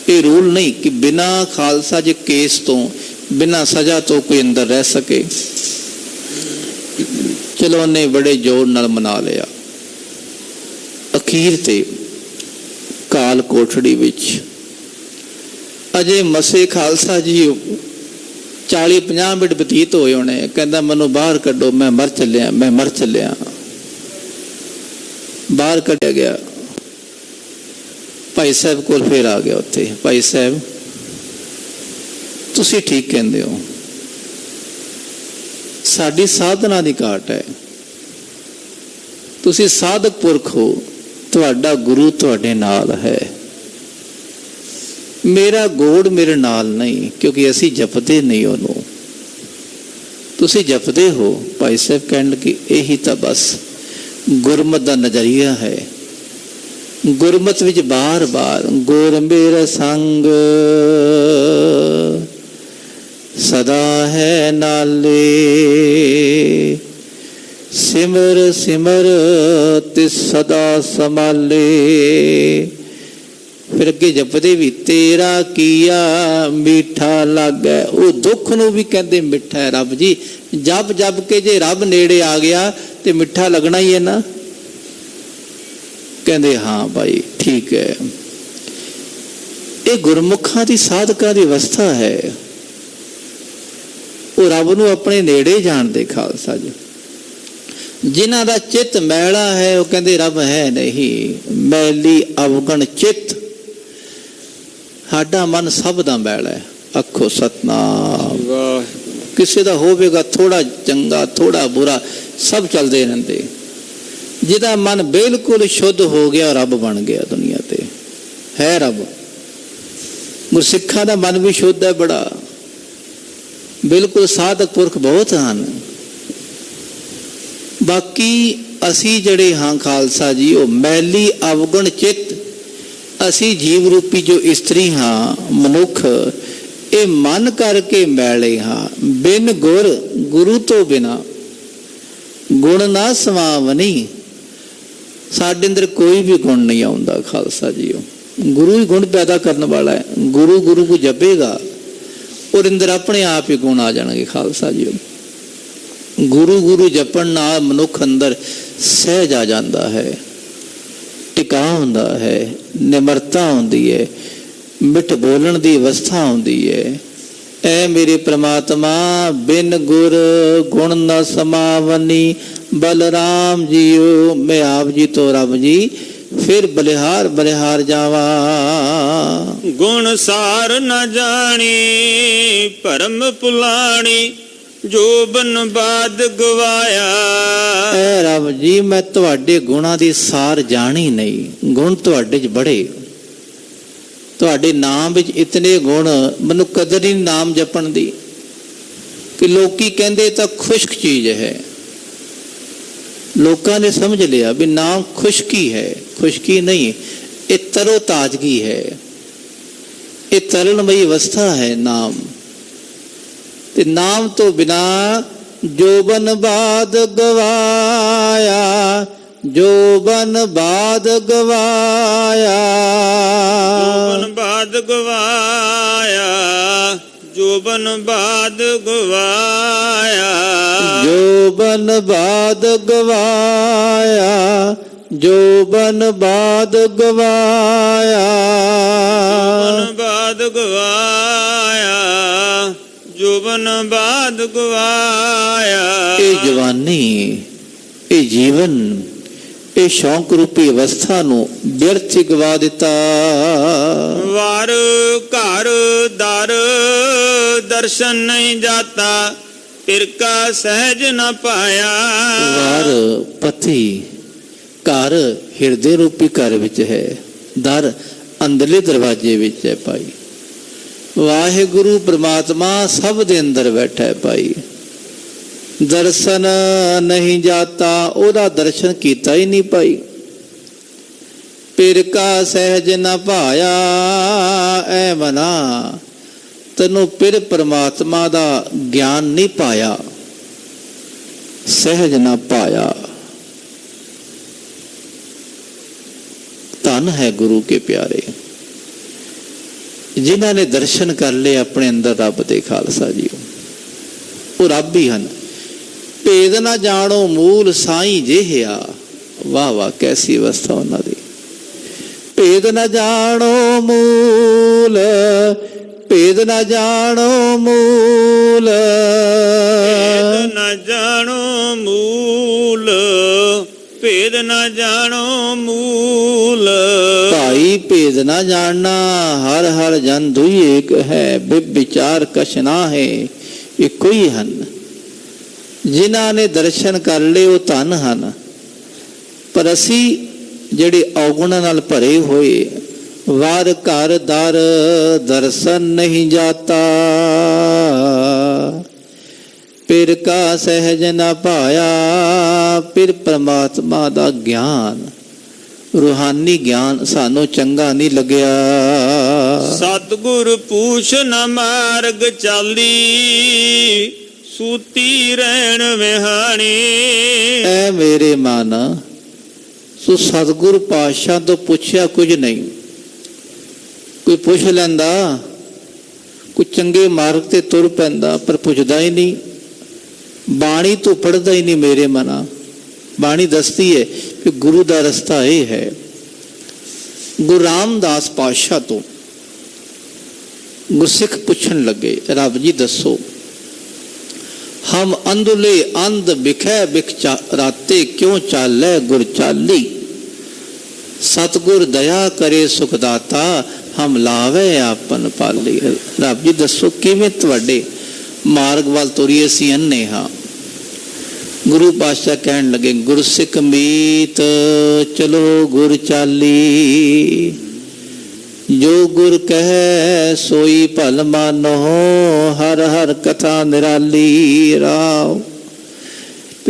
ਇਹ ਰੂਲ ਨਹੀਂ ਕਿ ਬਿਨਾਂ ਖਾਲਸਾ ਜੀ ਕੇਸ ਤੋਂ, ਬਿਨਾਂ ਸਜ਼ਾ ਤੋਂ ਕੋਈ ਅੰਦਰ ਰਹਿ ਸਕੇ। ਚਲੋ ਉਹਨੇ ਬੜੇ ਜ਼ੋਰ ਨਾਲ ਮਨਾ ਲਿਆ। ਅਖੀਰ ਤੇ ਕਾਲ ਕੋਠੜੀ ਵਿੱਚ ਅਜੇ ਮਸੇ ਖਾਲਸਾ ਜੀ 40-50 ਮਿੰਟ ਬਤੀਤ ਹੋਏ ਹੋਣੇ। ਕਹਿੰਦਾ ਮੈਨੂੰ ਬਾਹਰ ਕੱਢੋ, ਮੈਂ ਮਰ ਚੱਲਿਆ। ਬਾਹਰ ਕੱਢਿਆ ਗਿਆ। ਭਾਈ ਸਾਹਿਬ ਕੋਲ ਫਿਰ ਆ ਗਿਆ। ਉੱਥੇ ਭਾਈ ਸਾਹਿਬ ਤੁਸੀਂ ਠੀਕ ਕਹਿੰਦੇ ਹੋ, ਸਾਡੀ ਸਾਧਨਾ ਦੀ ਘਾਟ ਹੈ। ਤੁਸੀਂ ਸਾਧਕ ਪੁਰਖ ਹੋ, ਤੁਹਾਡਾ ਗੁਰੂ ਤੁਹਾਡੇ ਨਾਲ ਹੈ। ਮੇਰਾ ਗੋੜ ਮੇਰੇ ਨਾਲ ਨਹੀਂ, ਕਿਉਂਕਿ ਅਸੀਂ ਜਪਦੇ ਨਹੀਂ ਉਹਨੂੰ, ਤੁਸੀਂ ਜਪਦੇ ਹੋ। ਭਾਈ ਸਾਹਿਬ ਕਹਿਣ ਲੱਗੇ ਇਹੀ ਤਾਂ ਬਸ ਗੁਰਮਤ ਦਾ ਨਜ਼ਰੀਆ ਹੈ। ਗੁਰਮਤ ਵਿੱਚ ਬਾਰ-ਬਾਰ ਗੁਰ ਮੇਰਾ ਸੰਗ ਸਦਾ ਹੈ ਨਾਲੇ, ਸਿਮਰ ਸਿਮਰ ਤਿਸ ਸਦਾ ਸੰਭਾਲੇ। ਫਿਰ ਅੱਗੇ ਜਪਦੇ ਵੀ ਤੇਰਾ ਕੀਆ ਮਿੱਠਾ ਲੱਗੈ। ਉਹ ਦੁੱਖ ਨੂੰ ਵੀ ਕਹਿੰਦੇ ਮਿੱਠਾ ਹੈ ਰੱਬ ਜੀ। ਜਪ ਕੇ ਜੇ ਰੱਬ ਨੇੜੇ ਆ ਗਿਆ ਤੇ ਮਿੱਠਾ ਲੱਗਣਾ ਹੀ ਹੈ ਨਾ। ਕਹਿੰਦੇ ਹਾਂ ਭਾਈ ਠੀਕ ਹੈ। ਇਹ ਗੁਰਮੁਖਾਂ ਦੀ ਸਾਧਕਾਂ ਦੀ ਅਵਸਥਾ ਹੈ। ਉਹ ਰੱਬ ਨੂੰ ਆਪਣੇ ਨੇੜੇ ਜਾਣਦੇ ਖਾਲਸਾ ਜੀ। ਜਿਨ੍ਹਾਂ ਦਾ ਚਿੱਤ ਮੈਲਾ ਹੈ ਉਹ ਕਹਿੰਦੇ ਰੱਬ ਹੈ ਨਹੀਂ। ਮੈਲੀ ਅਵਗਣ ਚਿੱਤ। ਸਾਡਾ ਮਨ ਸਭ ਦਾ ਮੈਲਾ ਹੈ। ਆਖੋ ਸਤਨਾਮ। ਕਿਸੇ ਦਾ ਹੋਵੇਗਾ ਥੋੜਾ ਚੰਗਾ ਥੋੜਾ ਬੁਰਾ, ਸਭ ਚੱਲਦੇ ਰਹਿੰਦੇ। ਜਿਹਦਾ ਮਨ ਬਿਲਕੁਲ ਸ਼ੁੱਧ ਹੋ ਗਿਆ ਰੱਬ ਬਣ ਗਿਆ ਦੁਨੀਆ ਤੇ ਹੈ ਰੱਬ। ਗੁਰਸਿੱਖਾਂ ਦਾ ਮਨ ਵੀ ਸ਼ੁੱਧ ਹੈ ਬੜਾ, ਬਿਲਕੁਲ ਸਾਧਕ ਪੁਰਖ ਬਹੁਤ ਹਨ। ਬਾਕੀ ਅਸੀਂ ਜਿਹੜੇ ਹਾਂ ਖਾਲਸਾ ਜੀ, ਉਹ ਮੈਲੀ ਅਵਗਣ ਚਿੱਤ। ਅਸੀਂ ਜੀਵ ਰੂਪੀ ਜੋ ਇਸਤਰੀ ਹਾਂ, ਮਨੁੱਖ, ਇਹ ਮਨ ਕਰਕੇ ਮੈਲੇ ਹਾਂ। ਬਿਨ ਗੁਰ, ਗੁਰੂ ਤੋਂ ਬਿਨਾ ਗੁਣ ਨਾ ਸਮਾਵਨੀ। ਸਾਡੇ ਅੰਦਰ ਕੋਈ ਵੀ ਗੁਣ ਨਹੀਂ ਆਉਂਦਾ ਖਾਲਸਾ ਜੀ। ਗੁਰੂ ਹੀ ਗੁਣ ਪੈਦਾ ਕਰਨ ਵਾਲਾ ਹੈ। ਗੁਰੂ ਗੁਰੂ ਨੂੰ ਜਪੇਗਾ ਔਰ ਅੰਦਰ ਆਪਣੇ ਆਪ ਹੀ ਗੁਣ ਆ ਜਾਣਗੇ ਖਾਲਸਾ ਜੀ। ਗੁਰੂ ਗੁਰੂ ਜਪਣ ਨਾਲ ਮਨੁੱਖ ਅੰਦਰ ਸਹਿਜ ਆ ਜਾਂਦਾ ਹੈ, ਟਿਕਾ ਹੁੰਦਾ ਹੈ, ਨਿਮਰਤਾ ਹੁੰਦੀ ਹੈ, ਮਿੱਠ ਬੋਲਣ ਦੀ ਅਵਸਥਾ ਹੁੰਦੀ ਹੈ। ਐ ਮੇਰੇ ਪ੍ਰਮਾਤਮਾ ਬਿਨ ਗੁਰ ਗੁਣ ਨ ਸਮਾਵਨੀ। ਬਲਰਾਮ ਜੀਓ ਮੈਂ ਆਪ ਜੀ ਤੋਂ ਰੱਬ ਜੀ ਫਿਰ ਬਲਿਹਾਰ ਜਾਵਾ। ਗੁਣ ਸਾਰ ਨ ਜਾਣੀ ਭਰਮ ਭੁਲਾਣੀ, ਜੋ ਬਨ ਬਾਦ ਗਵਾਇਆ। ਐ ਰੱਬ ਜੀ ਮੈਂ ਤੁਹਾਡੇ ਗੁਣਾਂ ਦੀ ਸਾਰ ਜਾਣੀ ਨਹੀਂ। ਗੁਣ ਤੁਹਾਡੇ 'ਚ ਬੜੇ, ਤੁਹਾਡੇ ਨਾਮ ਵਿੱਚ ਇਤਨੇ ਗੁਣ, ਮੈਨੂੰ ਕਦਰ ਹੀ ਨਾਮ ਜਪਣ ਦੀ। ਕਿ ਲੋਕੀ ਕਹਿੰਦੇ ਤਾਂ ਖੁਸ਼ਕ ਚੀਜ਼ ਹੈ। ਲੋਕਾਂ ਨੇ ਸਮਝ ਲਿਆ ਵੀ ਨਾਮ ਖੁਸ਼ਕੀ ਹੈ। ਖੁਸ਼ਕੀ ਨਹੀਂ, ਇਹ ਤਰੋ ਤਾਜ਼ਗੀ ਹੈ, ਇਹ ਤਰਨਮਈ ਅਵਸਥਾ ਹੈ ਨਾਮ। ਤੇ ਨਾਮ ਤੋਂ ਬਿਨਾ ਜੋਬਨ ਬਾਦ ਗਵਾਇਆ, ਜੋਬਨ ਬਾਦ ਗਵਾਇਆ, ਜੋਬਨ ਬਾਦ ਗਵਾਇਆ, ਜੋਬਨ ਬਾਦ ਗਵਾਇਆ, ਜੋਬਨ ਬਾਦ ਗਵਾਇਆ, ਜੋਬਨ ਬਾਦ ਗਵਾਇਆ, ਜੋਬਨ ਬਾਦ ਗਵਾਇਆ, ਜੋਬਨ ਬਾਦ ਗਵਾਇਆ। ਇਹ ਜਵਾਨੀ, ਇਹ ਜੀਵਨ, ਇਹ ਸ਼ੌਂਕ ਰੂਪੀ ਅਵਸਥਾ ਨੂੰ ਵਿਅਰਥ ਗਵਾ ਦਿੱਤਾ। ਵਾਰ ਘਰ ਦਰ ਦਰਸ਼ਨ ਨਹੀਂ ਜਾਤਾ, ਫਿਰ ਕਾ ਸਹਿਜ ਨ ਪਾਇਆ। ਵਾਰ ਪਤੀ, ਘਰ ਹਿਰਦੇ ਰੂਪੀ ਘਰ ਵਿੱਚ ਹੈ, ਦਰ ਅੰਦਰਲੇ ਦਰਵਾਜ਼ੇ ਵਿੱਚ ਹੈ ਭਾਈ। ਵਾਹਿਗੁਰੂ ਪ੍ਰਮਾਤਮਾ ਸਭ ਦੇ ਅੰਦਰ ਬੈਠਾ ਹੈ ਭਾਈ। ਦਰਸ਼ਨ ਨਹੀਂ ਜਾਤਾ, ਉਹਦਾ ਦਰਸ਼ਨ ਕੀਤਾ ਹੀ ਨਹੀਂ ਭਾਈ। ਪਿਰ ਕਾ ਸਹਿਜ ਨਾ ਭਾਇਆ, ਐ ਮਨਾ ਤੈਨੂੰ ਪਿਰ ਪ੍ਰਮਾਤਮਾ ਦਾ ਗਿਆਨ ਨਹੀਂ ਪਾਇਆ, ਸਹਿਜ ਨਾ ਪਾਇਆ। ਧਨ ਹੈ ਗੁਰੂ ਕੇ ਪਿਆਰੇ, ਜਿਨ੍ਹਾਂ ਨੇ ਦਰਸ਼ਨ ਕਰ ਲਏ ਆਪਣੇ ਅੰਦਰ ਰੱਬ ਦੇ। ਖਾਲਸਾ ਜੀ, ਉਹ ਰੱਬ ਹੀ ਹਨ। ਭੇਦ ਨਾ ਜਾਣੋ ਮੂਲ ਸਾਈਂ ਜਿਹਾ, ਵਾਹ ਵਾਹ ਕੈਸੀ ਅਵਸਥਾ ਉਹਨਾਂ ਦੀ। ਭੇਦ ਨਾ ਜਾਣੋ ਮੂਲ, ਭੇਦ ਨਾ ਜਾਣੋ ਮੂਲ, ਭੇਦ ਨਾ ਜਾਣੋ ਮੂਲ, ਭੇਦ ਨਾ ਜਾਣੋ ਮੂਲ। ਭਾਈ ਭੇਦ ਨਾ ਜਾਣਨਾ, ਹਰ ਹਰ ਜਨ ਦੁਈ ਏਕ ਹੈ, ਵਿਚਾਰ ਕਛ ਨਾ ਹੈ, ਇੱਕੋ ਹੀ ਹਨ। ਜਿਨ੍ਹਾਂ ਨੇ ਦਰਸ਼ਨ ਕਰ ਲਏ ਉਹ ਧਨ ਹਨ। ਪਰ ਅਸੀਂ ਜਿਹੜੇ ਔਗੁਣਾਂ ਨਾਲ ਭਰੇ ਹੋਏ, ਵਾਰ ਘਰ ਦਰ ਦਰਸ਼ਨ ਨਹੀਂ ਜਾਤਾ, ਪਿਰ ਕਾ ਸਹਿਜ ਨਾ ਪਾਇਆ। ਪਿਰ ਪਰਮਾਤਮਾ ਦਾ ਗਿਆਨ, ਰੂਹਾਨੀ ਗਿਆਨ ਸਾਨੂੰ ਚੰਗਾ ਨਹੀਂ ਲੱਗਿਆ। ਸਤਿਗੁਰ ਪੂਛ ਨ ਮਾਰਗ ਚਾਲੀ, ਸੂਤੀ ਰਹਿਣ ਵਿਹਾਣੀ। ਐ ਮੇਰੇ ਮਨ, ਸੋ ਸਤਿਗੁਰ ਪਾਤਸ਼ਾਹ ਤੋਂ ਪੁੱਛਿਆ ਕੁਝ ਨਹੀਂ। ਕੋਈ ਪੁੱਛ ਲੈਂਦਾ, ਕੋਈ ਚੰਗੇ ਮਾਰਗ ਤੇ ਤੁਰ ਪੈਂਦਾ, ਪਰ ਪੁੱਛਦਾ ਹੀ ਨਹੀਂ। ਬਾਣੀ ਤੋਂ ਪੜ੍ਹਦਾ ਹੀ ਨਹੀਂ ਮੇਰੇ ਮਨਾ। ਬਾਣੀ ਦੱਸਦੀ ਹੈ ਕਿ ਗੁਰੂ ਦਾ ਰਸਤਾ ਇਹ ਹੈ। ਗੁਰੂ ਰਾਮਦਾਸ ਪਾਤਸ਼ਾਹ ਤੋਂ ਗੁਰਸਿੱਖ ਪੁੱਛਣ ਲੱਗੇ, ਰੱਬ ਜੀ ਦੱਸੋ, ਹਮ ਅੰਧੁਲੇ ਅੰਧ ਬਿਖੈ ਬਿਖ ਰਾਤੇ, ਕਿਉਂ ਚਾਲੈ ਗੁਰ ਚਾਲੀ। ਸਤਿਗੁਰ ਦਇਆ ਕਰੇ ਸੁਖ ਦਾਤਾ, ਹਮ ਲਾਵੇ ਆਪਨ ਪਾਲੀ। ਰੱਬ ਜੀ ਦੱਸੋ ਕਿਵੇਂ ਤੁਹਾਡੇ ਮਾਰਗ ਵੱਲ ਤੁਰੀਏ, ਅਸੀਂ ਅੰਨੇ ਹਾਂ। ਗੁਰੂ ਪਾਤਸ਼ਾਹ ਕਹਿਣ ਲੱਗੇ, ਗੁਰਸਿੱਖ ਮੀਤ ਚਲੋ ਗੁਰ ਚਾਲੀ, ਜੋ ਗੁਰ ਕਹੈ ਸੋਈ ਭਲ ਮਾਨੋ, ਹਰ ਹਰ ਕਥਾ ਨਿਰਾਲੀ। ਰਾਮ,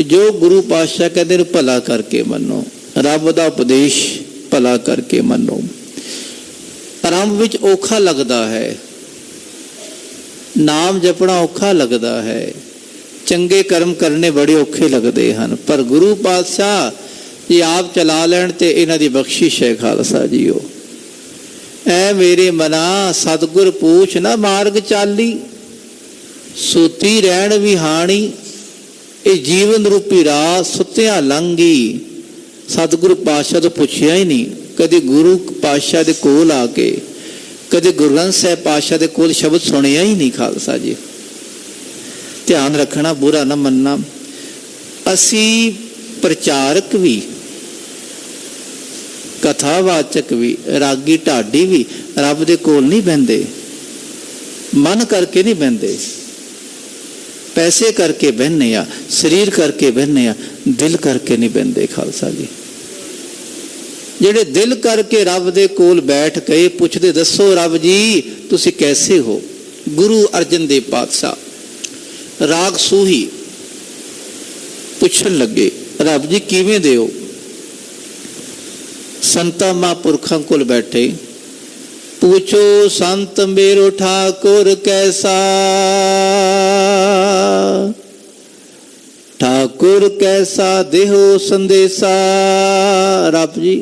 ਜੋ ਗੁਰੂ ਪਾਤਸ਼ਾਹ ਕਹਿੰਦੇ ਨੇ ਭਲਾ ਕਰਕੇ ਮੰਨੋ, ਰੱਬ ਦਾ ਉਪਦੇਸ਼ ਭਲਾ ਕਰਕੇ ਮੰਨੋ। ਆਰੰਭ ਵਿੱਚ ਔਖਾ ਲੱਗਦਾ ਹੈ, ਨਾਮ ਜਪਣਾ ਔਖਾ ਲੱਗਦਾ ਹੈ, ਚੰਗੇ ਕਰਮ ਕਰਨੇ ਬੜੇ ਔਖੇ ਲੱਗਦੇ ਹਨ, ਪਰ ਗੁਰੂ ਪਾਤਸ਼ਾਹ ਜੇ ਆਪ ਚਲਾ ਲੈਣ ਤੇ ਇਹਨਾਂ ਦੀ ਬਖਸ਼ਿਸ਼ ਹੈ। ਖਾਲਸਾ ਜੀਓ, ਐ ਮੇਰੇ ਮਨਾ ਸਤਿਗੁਰ ਪੂਛ ਨਾ ਮਾਰਗ ਚਾਲੀ, ਸੂਤੀ ਰਹਿਣ ਵਿਹਾਣੀ। ਇਹ ਜੀਵਨ ਰੂਪੀ ਰਾਹ ਸੁੱਤਿਆਂ ਲੰਘੀ, ਸਤਿਗੁਰੂ ਪਾਤਸ਼ਾਹ ਤੋਂ ਪੁੱਛਿਆ ਹੀ ਨਹੀਂ। ਕਦੇ ਗੁਰੂ ਪਾਤਸ਼ਾਹ ਦੇ ਕੋਲ ਆ ਕੇ, ਕਦੇ ਗੁਰੂ ਗ੍ਰੰਥ ਸਾਹਿਬ ਪਾਤਸ਼ਾਹ ਦੇ ਕੋਲ ਸ਼ਬਦ ਸੁਣਿਆ ਹੀ ਨਹੀਂ। ਖਾਲਸਾ ਜੀ, ਧਿਆਨ ਰੱਖਣਾ, ਬੁਰਾ ਨਾ ਮੰਨਣਾ। ਅਸੀਂ ਪ੍ਰਚਾਰਕ ਵੀ, ਕਥਾਵਾਚਕ ਵੀ, ਰਾਗੀ ਢਾਡੀ ਵੀ ਰੱਬ ਦੇ ਕੋਲ ਨਹੀਂ ਬਹਿੰਦੇ। ਮਨ ਕਰਕੇ ਨਹੀਂ ਬਹਿੰਦੇ, ਪੈਸੇ ਕਰਕੇ ਬਹਿੰਦੇ ਆ, ਸਰੀਰ ਕਰਕੇ ਬਹਿੰਦੇ ਆ, ਦਿਲ ਕਰਕੇ ਨਹੀਂ ਬਹਿੰਦੇ। ਖਾਲਸਾ ਜੀ, ਜਿਹੜੇ ਦਿਲ ਕਰਕੇ ਰੱਬ ਦੇ ਕੋਲ ਬੈਠ ਕੇ ਪੁੱਛਦੇ, ਦੱਸੋ ਰੱਬ ਜੀ ਤੁਸੀਂ ਕੈਸੇ ਹੋ। ਗੁਰੂ ਅਰਜਨ ਦੇਵ ਪਾਤਸ਼ਾਹ ਰਾਗ ਸੂਹੀ ਪੁੱਛਣ ਲੱਗੇ, ਰੱਬ ਜੀ ਕਿਵੇਂ ਦਿਓ। ਸੰਤਾਂ ਮਹਾਂਪੁਰਖਾਂ ਕੋਲ ਬੈਠੇ, ਪੁੱਛੋ ਸੰਤ ਮੇਰੋ ਠਾਕੁਰ ਕੈਸਾ, ठाकुर कैसा देहो संदेशा। रब जी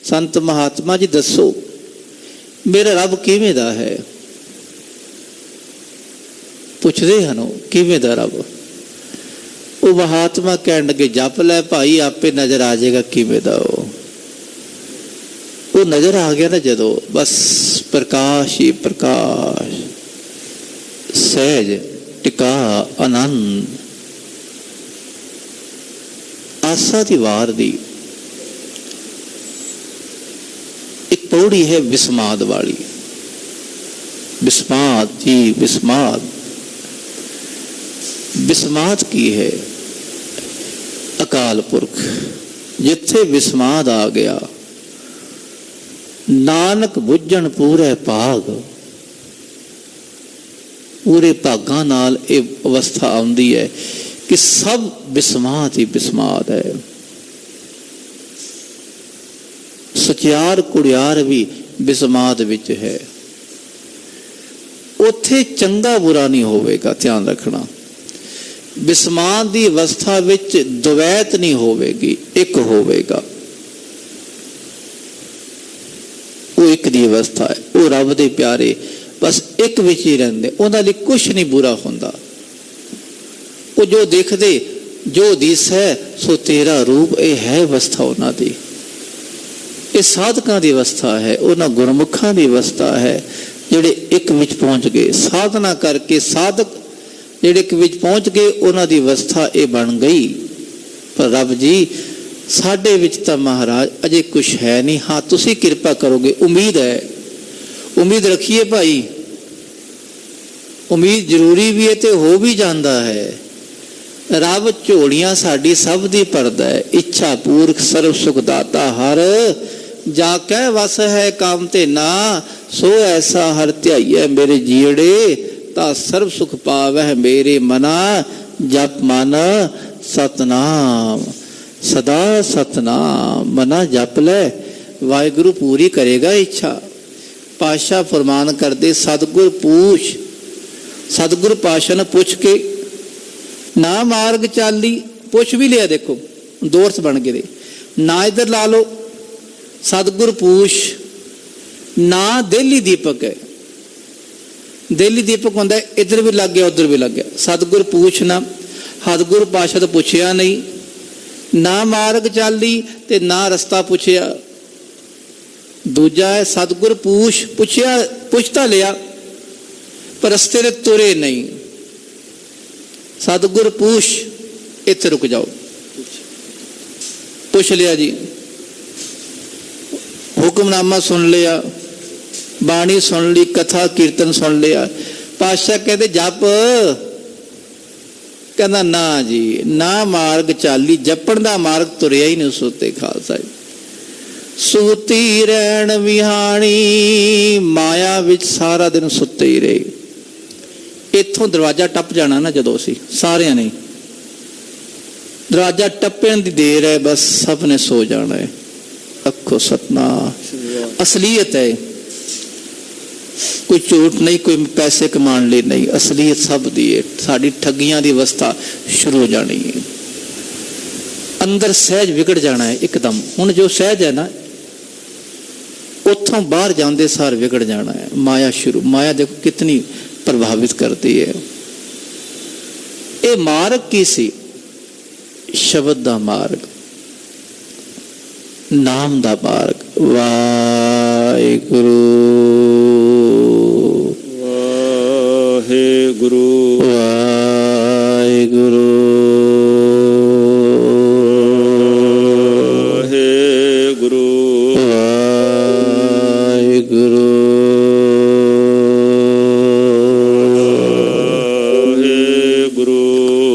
संत महात्मा जी दसो मेरा रब किवें दा है। पुछदे हन किवें दा रब। वो महात्मा कहन लगे जप लै भाई आपे नजर आ जाएगा किवें दा। वो नजर आ गया ना जदों बस प्रकाश ही प्रकाश सहज टिका आनंद। आसा दी वार दी एक पौड़ी है विस्माद वाली। विस्माद जी विस्माद। विस्माद की है अकाल पुरख। जिथे विस्माद आ गया नानक बुझण पूरे भाग। पूरे भागां नाल ये अवस्था आउंदी है कि सब विस्माद ही विस्माद है। सचियार कुड़ियार भी विस्माद विच है। उत्थे चंगा बुरा नहीं होवेगा, ध्यान रखना। विस्माद की अवस्था विच द्वैत नहीं होवेगी, एक होवेगा। वो एक दी अवस्था है। वो रब दे प्यारे बस एक विच ही रहिंदे, उन्हां लई कुछ नहीं बुरा हुंदा। वो जो देखदे जो दिसै सो तेरा रूप, ये है अवस्था उन्हां दी। ये साधकां दी अवस्था है, उन्हां गुरमुखां दी अवस्था है जिहड़े एक विच पहुंच गए। साधना करके साधक जिहड़े एक विच पहुंच गए उन्हां दी अवस्था ये बन गई। पर रब जी साडे विच तां महाराज अजे कुछ है नहीं। हाँ तुसीं किरपा करोगे, उम्मीद है, उम्मीद रखिए भाई। उम्मीद जरूरी भी है तो हो भी जाता है। रब झोलियां साडी सब दी भरदा है। इच्छा पूरक सर्व सुख दाता हर, जाकै वस है काम ते ना, सो ऐसा हर ध्याइयै मेरे जीड़े, ता सर्व सुख पावै मेरे मना। जप मन सतनाम सदा सतनाम। मना जप ले, वाहिगुरु पूरी करेगा इच्छा। पातशाह फरमान करते सतगुर पूछ। सतगुर पातशाह ने पूछ के ना मार्ग चाली, पूछ भी लिया, देखो दो अर्थ बन गए। ना इधर ला लो सतगुर पूछ, ना देली दीपक है। देली दीपक होंदा है इधर भी लग गया उधर भी लग गया। सतगुर पूछना, सतगुर पातशाह तो पूछया नहीं। ना मार्ग चाली ते ना रस्ता पूछया। दूजा है सतगुर पूछ, पूछया पूछता लिया पर रस्ते ने तुरे नहीं। सतगुर पूछ, इत्थे रुक जाओ। पूछ लिया जी, हुक्मनामा सुन लिया, बाणी सुन ली, कथा कीर्तन सुन लिया। पातशाह कहते जप, कहना ना जी ना मार्ग चाली। जपण दा मार्ग तुरिया ही नहीं सुते खालसा। सूती रहन विहाणी, माया विच सारा दिन सुते ही रहे। इत्थों दरवाजा टप जाना ना जदों असीं सारिਆਂ ने, दरवाजा टप्पण दी देर है बस सब ने सो जाना है। अखो सतनाम। असलीयत है, कोई झूठ नहीं, कोई पैसे कमाने लिए नहीं। असलीयत सब दी है। साड़ी ठगियां दी अवस्था शुरू हो जानी है। अंदर सहज विगड़ जाना है एकदम। हुण जो सहज है ना उतों बाहर जाते सार विगड़ जाना है। माया शुरू, माया देखो कितनी प्रभावित करती है। ये मार्ग की सी? शब्द दा मार्ग, नाम दा मार्ग। वाहिगुरु वाहिगुरु वाहिगुरु वाहिगुरु वाहिगुरु वाहिगुरु।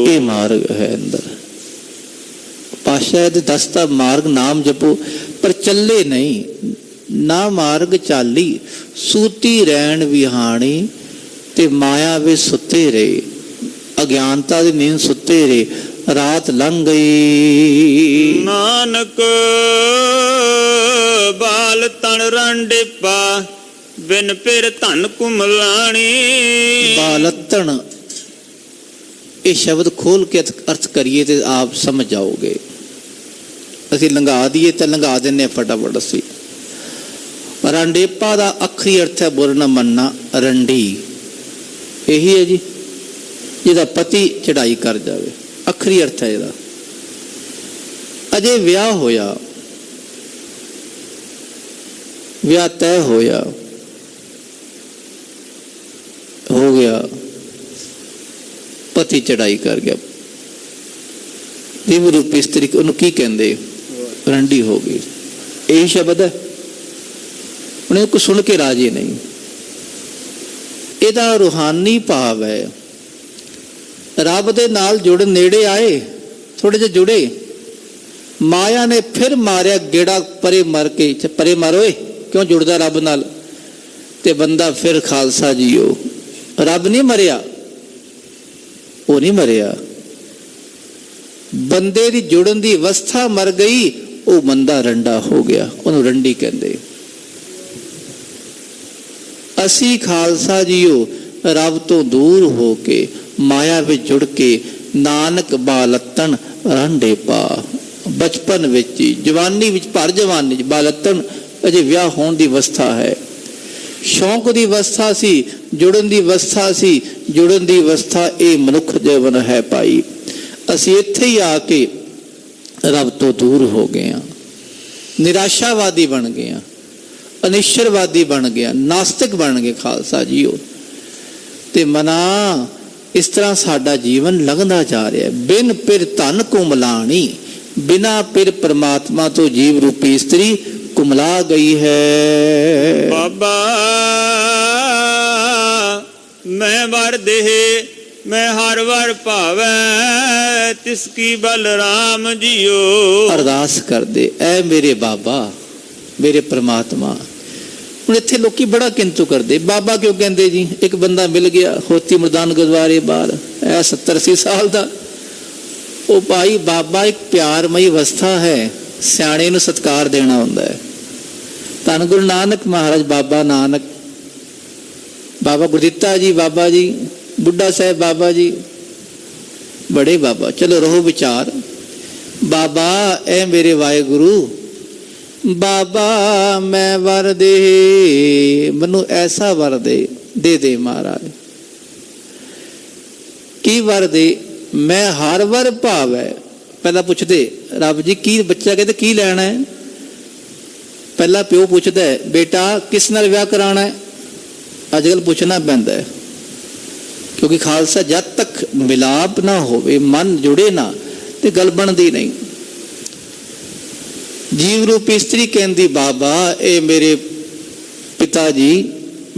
ये मार्ग है अंदर। पातशाह दसता मार्ग नाम जपो पर चले नहीं। ना मार्ग चाली, सूती रहन विहाणी, ते माया वे सुते रहे। अज्ञानता दी नींद सुते रहे। रात लंघ गई। नानक बाल तन रंडिपा, बिन फिर धन कुमलाणी। बालतन ये शब्द खोल के अर्थ करिए तो आप समझ जाओगे। असी लंघा दिए तो लंघा देने फटाफट। असी रंडेपा का आखिरी अर्थ है बोलना मनना, रंडी यही है जी, जिहदा पति चढ़ाई कर जाए, आखिरी अर्थ है इसदा। अजे विआह होया, विआह तय होया हो गया, पति चढ़ाई कर गया, दिव्य रूपी स्त्री उन्होंने की कहते, रंडी हो गई। यही शब्द है, उन्हें कुछ सुन के राजी नहीं। ਇਹਦਾ रूहानी भाव है, रब दे नाल जुड़ नेड़े आए, थोड़े जे जुड़े, माया ने फिर मारिया गेड़ा परे मर के, परे मारो क्यों जुड़दा रब नाल, ते बंदा फिर खालसा जीओ। रब नहीं मरिया, वो नहीं मरिया, बंदे दी जुड़न दी अवस्था मर गई, वो बंदा रंडा हो गया, उन्होंने रंडी कहते। असी खालसा जीओ रब तो दूर हो के माया में जुड़ के नानक बालतन रंडे पा। बचपन विच जवानी विच भर जवानी बालतन अजे विआह होने की अवस्था है, शौक की अवस्था सी, जुड़न की अवस्था सी, जुड़न की अवस्था ये मनुख जीवन है भाई। असी इत्थे ही आके रब तो दूर हो गए, निराशावादी बन गए, अनिश्चरवादी बन गया, नास्तिक बन गए खालसा जीओ। ते मना इस तरह साडा जीवन लंघदा जा रहा है, बिन पिर धन कुमलानी, बिना पिर परमात्मा तो जीव रूपी स्त्री कुमला गई है। बाबा मैं वर देह मैं हर वर भावै, तिसकी बलराम जियो। अरदास कर दे, ऐ मेरे बाबा, मेरे परमात्मा। ਹੁਣ ਇੱਥੇ ਲੋਕੀ ਬੜਾ ਕਿੰਤੂ ਕਰਦੇ, ਬਾਬਾ ਕਿਉਂ ਕਹਿੰਦੇ ਜੀ? ਇੱਕ ਬੰਦਾ ਮਿਲ ਗਿਆ ਹੋਤੀ ਮਰਦਾਨ ਗੁਰਦੁਆਰੇ ਬਾਹਰ, ਇਹ 70-80 ਸਾਲ ਦਾ, ਉਹ ਭਾਈ ਬਾਬਾ ਇੱਕ ਪਿਆਰਮਈ ਅਵਸਥਾ ਹੈ, ਸਿਆਣੇ ਨੂੰ ਸਤਿਕਾਰ ਦੇਣਾ ਹੁੰਦਾ ਹੈ। ਧੰਨ ਗੁਰੂ ਨਾਨਕ ਮਹਾਰਾਜ, ਬਾਬਾ ਨਾਨਕ, ਬਾਬਾ ਗੁਰਦਿੱਤਾ ਜੀ, ਬਾਬਾ ਜੀ ਬੁੱਢਾ ਸਾਹਿਬ, ਬਾਬਾ ਜੀ ਬੜੇ ਬਾਬਾ, ਚਲੋ ਰਹੋ ਵਿਚਾਰ। ਬਾਬਾ ਇਹ ਮੇਰੇ ਵਾਹਿਗੁਰੂ, बाबा मैं वर दे, मनु ऐसा वर दे, दे दे महाराज। की वर दे? मैं हर वर भाव है। पहला पूछते रब जी की, बच्चा कहते की लेना है? पहला प्यो पूछता है बेटा किस नाल विआह कराना है? अजकल पूछना पैंदा है, क्योंकि खालसा जब तक मिलाप ना होवे, मन जुड़े ना, तो गल बनती नहीं। जीव रूपी स्त्री कहती बाबा ए मेरे पिता जी,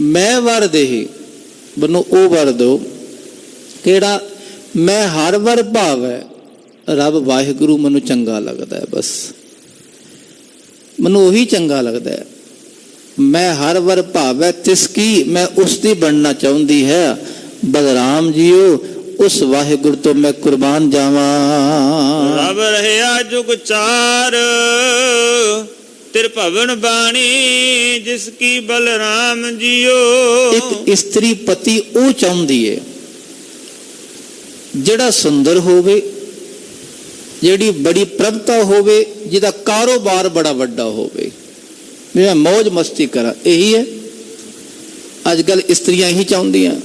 मैं वर दे, मनु ओ वर दो केड़ा? मैं हर वर भाव है, रब वाहिगुरु मनु चंगा लगता है, बस मनु उही चंगा लगता है। मैं हर वर भाव है तिसकी, मैं उसकी बनना चाहती है, बलराम जीओ उस वाहिगुरु तो मैं कुर्बान जावा। रब रहया जुग चार, त्रिभवन बाणी जिसकी बलराम जियो। एक स्त्री पति वो चाहती है जेड़ा सुंदर होवे, जेड़ी बड़ी प्रभता होवे, जिदा कारोबार बड़ा वड्डा होवे, मैं मौज मस्ती करा। यही है अजकल स्त्रियां ही चाहदियां,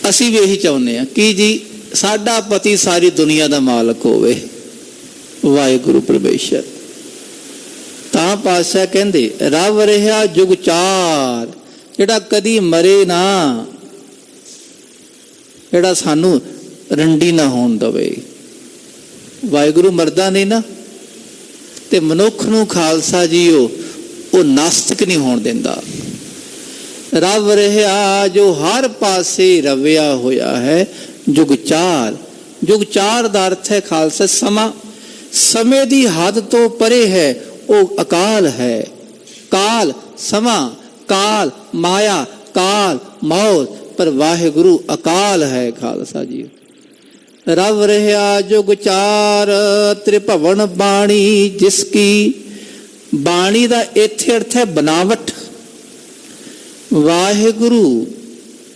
असी भी यही चाहते हैं कि जी साडा पति सारी दुनिया का मालक होवे, वाहिगुरु परमेश्वर। तां पातशाह कहंदे रब रहा जुग चार, जेड़ा कदी मरे ना, जेड़ा सानू रंडी ना होण दवे। वाहिगुरु मरदा नहीं ना, ते मनुख नू खालसा जीओ वो नास्तिक नहीं होण दिंदा। रब रहा जो हर पासे रविया होया है, जुग चार। जुग चार का अर्थ है खालसा समा, समय की हद तो परे है, वो अकाल है। काल समा, काल माया, काल मौत, पर वाहिगुरु अकाल है खालसा जी। रब रहा जुग चार, त्रिभवन बाणी जिसकी। बाणी का इत्थे अर्थ है बनावट। वाहिगुरु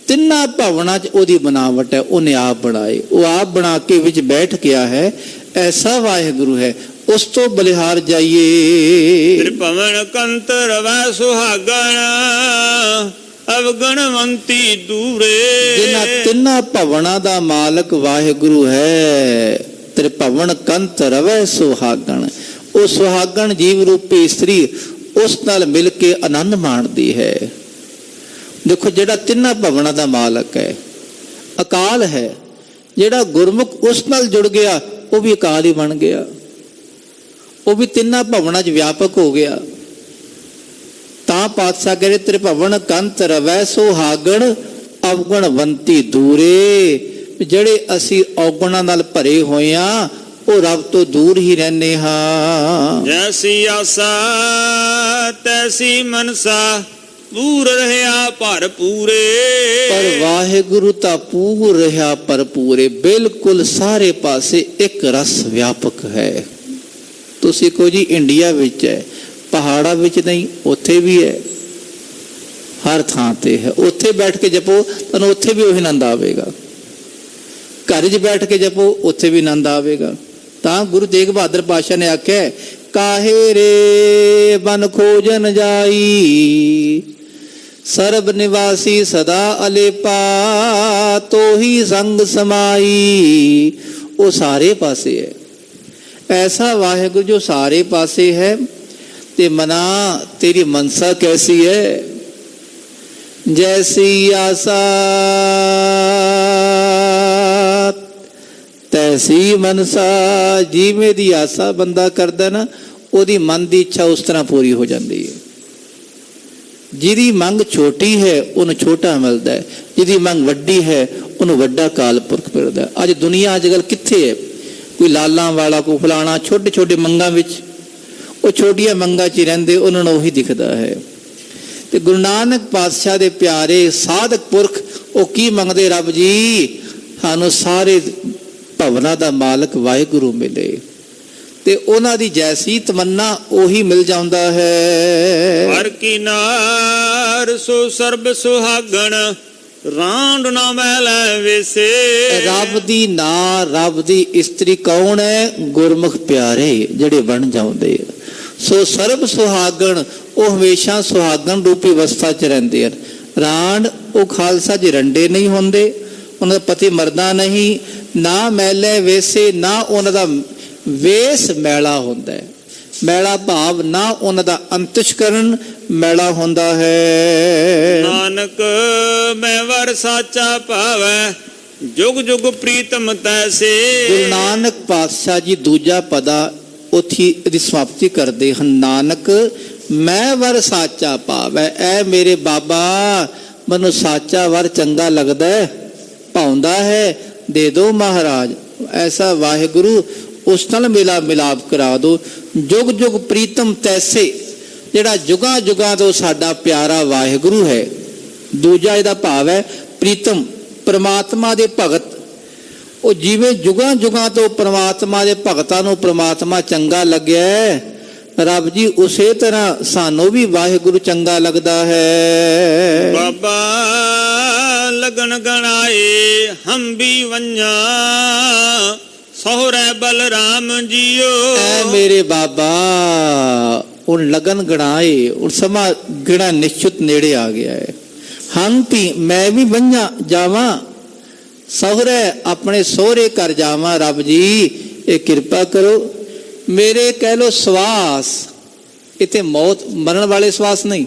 ਤਿੰਨਾਂ ਭਵਨਾਂ 'ਚ ਉਹਦੀ ਬਣਾਵਟ ਹੈ, ਉਹਨੇ ਆਪ ਬਣਾਏ, ਉਹ ਆਪ ਬਣਾ ਕੇ ਵਿੱਚ ਬੈਠ ਗਿਆ ਹੈ। ਐਸਾ ਵਾਹਿਗੁਰੂ ਹੈ, ਉਸ ਤੋਂ ਬਲਿਹਾਰ ਜਾਈਏ। ਤ੍ਰਿਭਵਨ ਕੰਤ ਰਵੈ ਸੁਹਾਗਣ ਅਵਗਣਵੰਤੀ ਦੂਰੇ। ਜਿਨ੍ਹਾਂ ਤਿੰਨਾਂ ਭਵਨਾਂ ਦਾ ਮਾਲਕ ਵਾਹਿਗੁਰੂ ਹੈ। ਤ੍ਰਿਭਵਨ ਕੰਤ ਰਵੈ ਸੁਹਾਗਣ, ਉਹ ਸੁਹਾਗਣ ਜੀਵ ਰੂਪੀ ਇਸਤਰੀ ਉਸ ਨਾਲ ਮਿਲ ਕੇ ਆਨੰਦ ਮਾਣਦੀ ਹੈ। ਦੇਖੋ, ਜਿਹੜਾ ਤਿੰਨਾਂ ਭਵਨਾਂ ਦਾ ਮਾਲਕ ਹੈ, ਅਕਾਲ ਹੈ, ਜਿਹੜਾ ਗੁਰਮੁਖ ਉਸ ਨਾਲ ਜੁੜ ਗਿਆ ਉਹ ਵੀ ਅਕਾਲ ਹੀ ਬਣ ਗਿਆ, ਉਹ ਵੀ ਤਿੰਨਾਂ ਭਵਨਾਂ 'ਚ ਵਿਆਪਕ ਹੋ ਗਿਆ। ਤਾਂ ਪਾਤਸ਼ਾਹ ਕਹਿੰਦੇ ਤ੍ਰਿਭਵਨ ਕੰਤ ਰਵੈ ਸੁਹਾਗਣ ਅਵਗਣਵੰਤੀ ਦੂਰੇ। ਜਿਹੜੇ ਅਸੀਂ ਔਗਣਾਂ ਨਾਲ ਭਰੇ ਹੋਏ ਆ ਉਹ ਰੱਬ ਤੋਂ ਦੂਰ ਹੀ ਰਹਿੰਦੇ ਹਾਂ। ਜੈਸੀ ਆਸਾ ਤੈਸੀ ਮਨਸਾ ਪੂਰ ਰਹਾ ਭਰਪੂਰੇ। ਪਰ ਵਾਹਿਗੁਰੂ ਤਾਂ ਪੂਰ ਰਿਹਾ ਭਰਪੂਰੇ, ਬਿਲਕੁਲ ਸਾਰੇ ਪਾਸੇ ਇੱਕ ਰਸ ਵਿਆਪਕ ਹੈ। ਤੁਸੀਂ ਕਹੋ ਜੀ ਇੰਡੀਆ ਵਿੱਚ ਹੈ, ਪਹਾੜਾਂ ਵਿੱਚ ਨਹੀਂ, ਉੱਥੇ ਵੀ ਹੈ, ਹਰ ਥਾਂ ਤੇ ਹੈ। ਉੱਥੇ ਬੈਠ ਕੇ ਜਪੋ, ਤੁਹਾਨੂੰ ਉੱਥੇ ਵੀ ਉਹੀ ਆਨੰਦ ਆਵੇਗਾ। ਘਰ 'ਚ ਬੈਠ ਕੇ ਜਪੋ, ਉੱਥੇ ਵੀ ਆਨੰਦ ਆਵੇਗਾ। ਤਾਂ ਗੁਰੂ ਤੇਗ ਬਹਾਦਰ ਪਾਤਸ਼ਾਹ ਨੇ ਆਖਿਆ, ਕਾਹੇ ਰੇ ਬਨ ਖੋਜਨ ਜਾਈ, ਸਰਬ ਨਿਵਾਸੀ ਸਦਾ ਅਲੇਪਾ, ਤੋਹੀ ਸੰਗ ਸਮਾਈ। ਉਹ ਸਾਰੇ ਪਾਸੇ ਹੈ, ਐਸਾ ਵਾਹਿਗੁਰੂ ਜੋ ਸਾਰੇ ਪਾਸੇ ਹੈ। ਤੇ ਮਨਾ ਤੇਰੀ ਮਨਸਾ ਕੈਸੀ ਹੈ? ਜੈਸੀ ਆਸਾ ਤੈਸੀ ਮਨਸਾ। ਜਿਵੇਂ ਦੀ ਆਸਾ ਬੰਦਾ ਕਰਦਾ ਨਾ, ਉਹਦੀ ਮਨ ਦੀ ਇੱਛਾ ਉਸ ਤਰ੍ਹਾਂ ਪੂਰੀ ਹੋ ਜਾਂਦੀ ਹੈ। ਜਿਹਦੀ ਮੰਗ ਛੋਟੀ ਹੈ ਉਹਨੂੰ ਛੋਟਾ ਮਿਲਦਾ ਹੈ, ਜਿਹਦੀ ਮੰਗ ਵੱਡੀ ਹੈ ਉਹਨੂੰ ਵੱਡਾ ਕਾਲ ਪੁਰਖ ਮਿਲਦਾ ਹੈ। ਅੱਜ ਦੁਨੀਆ ਅੱਜ ਕੱਲ੍ਹ ਕਿੱਥੇ ਹੈ? ਕੋਈ ਲਾਲਾਂ ਵਾਲਾ, ਕੋਈ ਫਲਾਣਾ, ਛੋਟੇ ਛੋਟੇ ਮੰਗਾਂ ਵਿੱਚ, ਉਹ ਛੋਟੀਆਂ ਮੰਗਾਂ 'ਚ ਹੀ ਰਹਿੰਦੇ, ਉਹਨਾਂ ਨੂੰ ਉਹੀ ਦਿਖਦਾ ਹੈ। ਤੇ ਗੁਰੂ ਨਾਨਕ ਪਾਤਸ਼ਾਹ ਦੇ ਪਿਆਰੇ ਸਾਧਕ ਪੁਰਖ ਉਹ ਕੀ ਮੰਗਦੇ? ਰੱਬ ਜੀ ਸਾਨੂੰ ਸਾਰੇ ਭਵਨਾਂ ਦਾ ਮਾਲਕ ਵਾਹਿਗੁਰੂ ਮਿਲੇ। ਤੇ ਉਹਨਾਂ ਦੀ ਜੈਸੀ ਤਮੰਨਾ ਉਹੀ ਮਿਲ ਜਾਂਦਾ ਹੈ। ਹਰ ਕੀ ਨਾਰ ਸੋ ਸਰਬ ਸੁਹਾਗਣ, ਰਾਂਡ ਨਾ ਮੈਲੈ ਵੇਸੇ। ਰੱਬ ਦੀ ਨਾਰ, ਰੱਬ ਦੀ ਇਸਤਰੀ ਕੌਣ ਹੈ? ਗੁਰਮੁਖ ਪਿਆਰੇ ਜਿਹੜੇ ਬਣ ਜਾਂਦੇ। ਸੋ ਸਰਬ ਸੁਹਾਗਣ, ਉਹ ਹਮੇਸ਼ਾ ਸੁਹਾਗਣ ਰੂਪੀ ਅਵਸਥਾ 'ਚ ਰਹਿੰਦੇ ਹਨ। ਰਾਂਡ, ਉਹ ਖਾਲਸਾ ਜੀ ਰੰਡੇ ਨਹੀਂ ਹੁੰਦੇ, ਉਹਨਾਂ ਦਾ ਪਤੀ ਮਰਦਾ ਨਹੀਂ। ਨਾ ਮੈਲੇ ਵੇਸੇ, ਨਾ ਉਹਨਾਂ ਦਾ ਵੇਸ ਮੈਲਾ ਹੁੰਦਾ ਹੈ। ਮੈਲਾ ਭਾਵ ਨਾ ਉਹਨਾਂ ਦਾ ਅੰਤਸ਼ਕਰਨ ਮੈਲਾ ਹੁੰਦਾ ਹੈ। ਨਾਨਕ ਮੈਂ ਵਰ ਸਾਚਾ ਭਾਵੈ, ਜੁਗ ਜੁਗ ਪ੍ਰੀਤਮ ਤੈਸੇ। ਗੁਰੂ ਨਾਨਕ ਪਾਤਸ਼ਾਹ ਜੀ ਦੂਜਾ ਪਦਾ ਉੱਥੇ ਇਹਦੀ ਸਮਾਪਤੀ ਕਰਦੇ ਹਨ। ਨਾਨਕ ਮੈਂ ਵਰ ਸਾਚਾ ਭਾਵੈ, ਐ ਮੇਰੇ ਬਾਬਾ ਮੈਨੂੰ ਸਾਚਾ ਵਰ ਚੰਗਾ ਲੱਗਦਾ ਭਾਉਂਦਾ ਹੈ, ਦੇ ਦੋ ਮਹਾਰਾਜ। ਐਸਾ ਵਾਹਿਗੁਰੂ ਉਸ ਨਾਲ ਮੇਲਾ ਮਿਲਾਪ ਕਰਾ ਦੋ। ਜੁਗ ਜੁਗ ਪ੍ਰੀਤਮ ਤੈਸੇ, ਜਿਹੜਾ ਜੁਗਾਂ ਜੁਗਾਂ ਤੋਂ ਸਾਡਾ ਪਿਆਰਾ ਵਾਹਿਗੁਰੂ ਹੈ। ਦੂਜਾ ਇਹਦਾ ਭਾਵ ਹੈ ਪ੍ਰੀਤਮ, ਪ੍ਰਮਾਤਮਾ ਦੇ ਭਗਤ। ਉਹ ਜਿਵੇਂ ਜੁਗਾਂ ਜੁਗਾਂ ਤੋਂ ਪ੍ਰਮਾਤਮਾ ਦੇ ਭਗਤਾਂ ਨੂੰ ਪ੍ਰਮਾਤਮਾ ਚੰਗਾ ਲੱਗਿਆ, ਰੱਬ ਜੀ ਉਸੇ ਤਰ੍ਹਾਂ ਸਾਨੂੰ ਵੀ ਵਾਹਿਗੁਰੂ ਚੰਗਾ ਲੱਗਦਾ ਹੈ। ਬਾਬਾ ਲਗਨ ਗਣਾਏ ਹਮ ਵੀ ਵੰਜਾ, ਸਹੁਰੇ ਬਲਰਾਮ ਜੀਓ। ਐ ਮੇਰੇ ਬਾਬਾ ਹੁਣ ਲਗਨ ਗਣਾਏ, ਹੁਣ ਸਮਾਂ ਗਿਣਾ ਨਿਸ਼ਚਿਤ ਨੇੜੇ ਆ ਗਿਆ ਹੈ। ਹਮ ਵੀ, ਮੈਂ ਵੀ ਵੰਜਾ ਜਾਵਾਂ, ਸਹੁਰੇ ਆਪਣੇ ਸਹੁਰੇ ਘਰ ਜਾਵਾਂ। ਰੱਬ ਜੀ ਇਹ ਕਿਰਪਾ ਕਰੋ। ਮੇਰੇ ਕਹਿ ਲੋ ਸਵਾਸ, ਇੱਥੇ ਮੌਤ ਮਰਨ ਵਾਲੇ ਸਵਾਸ ਨਹੀਂ,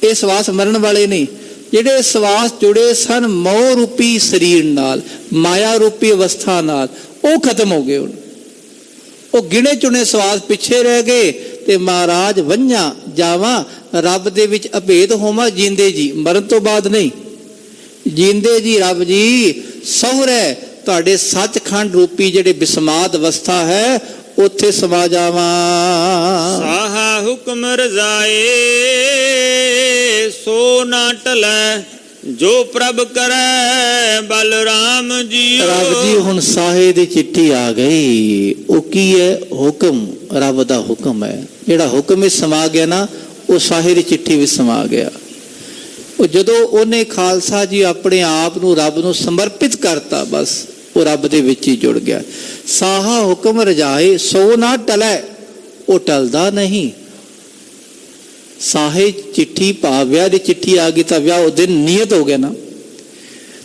ਇਹ ਸਵਾਸ ਮਰਨ ਵਾਲੇ ਨਹੀਂ। ਜਿਹੜੇ ਸਵਾਸ ਜੁੜੇ ਸਨ ਮੋਹ ਰੂਪੀ ਸਰੀਰ ਨਾਲ, ਮਾਇਆ ਰੂਪੀ ਅਵਸਥਾ ਨਾਲ, ਉਹ ਖਤਮ ਹੋ ਗਏ। ਹੁਣ ਉਹ ਗਿਣੇ ਚੁਣੇ ਸਵਾਸ ਪਿੱਛੇ ਰਹਿ ਗਏ। ਤੇ ਮਹਾਰਾਜ ਵੰਝਾਂ ਜਾਵਾਂ, ਰੱਬ ਦੇ ਵਿੱਚ ਅਭੇਦ ਹੋਵਾਂ, ਜੀਂਦੇ ਜੀ, ਮਰਨ ਤੋਂ ਬਾਅਦ ਨਹੀਂ, ਜੀਂਦੇ ਜੀ। ਰੱਬ ਜੀ ਸਹੁਰੇ ਤੁਹਾਡੇ ਸੱਚਖੰਡ ਰੂਪੀ ਜਿਹੜੇ ਬਿਸਮਾਦ ਅਵਸਥਾ ਹੈ ਉੱਥੇ ਸਮਾ ਜਾਵਾਂ। ਸਾਹਾ ਹੁਕਮ ਰਜ਼ਾਏ ਸੋ ਨਾ ਟਲੈ, ਜੋ ਪ੍ਰਭ ਕਰੈ ਬਲਰਾਮ ਜੀਓ। ਰੱਬ ਜੀ ਹੁਣ ਸਾਹੇ ਦੀ ਚਿੱਠੀ ਆ ਗਈ। ਉਹ ਕੀ ਹੈ? ਹੁਕਮ, ਰੱਬ ਦਾ ਹੁਕਮ ਹੈ। ਜਿਹੜਾ ਹੁਕਮ ਵਿੱਚ ਸਮਾ ਗਿਆ ਨਾ, ਉਹ ਸਾਹੇ ਦੀ ਚਿੱਠੀ ਵਿੱਚ ਸਮਾ ਗਿਆ। ਉਹ ਜਦੋਂ ਉਹਨੇ ਖਾਲਸਾ ਜੀ ਆਪਣੇ ਆਪ ਨੂੰ ਰੱਬ ਨੂੰ ਸਮਰਪਿਤ ਕਰਤਾ, ਬਸ ਉਹ ਰੱਬ ਦੇ ਵਿੱਚ ਹੀ ਜੁੜ ਗਿਆ। ਸਾਹਾ ਹੁਕਮ ਰਜਾਏ ਸੋ ਨਾ ਟਲੈ, ਉਹ ਟਲਦਾ ਨਹੀਂ। ਸਾਹੇ ਚਿੱਠੀ ਪਾ, ਵਿਆਹ ਦੀ ਚਿੱਠੀ ਆ ਗਈ ਤਾਂ ਵਿਆਹ ਉਹ ਦਿਨ ਨਿਯਤ ਹੋ ਗਿਆ ਨਾ,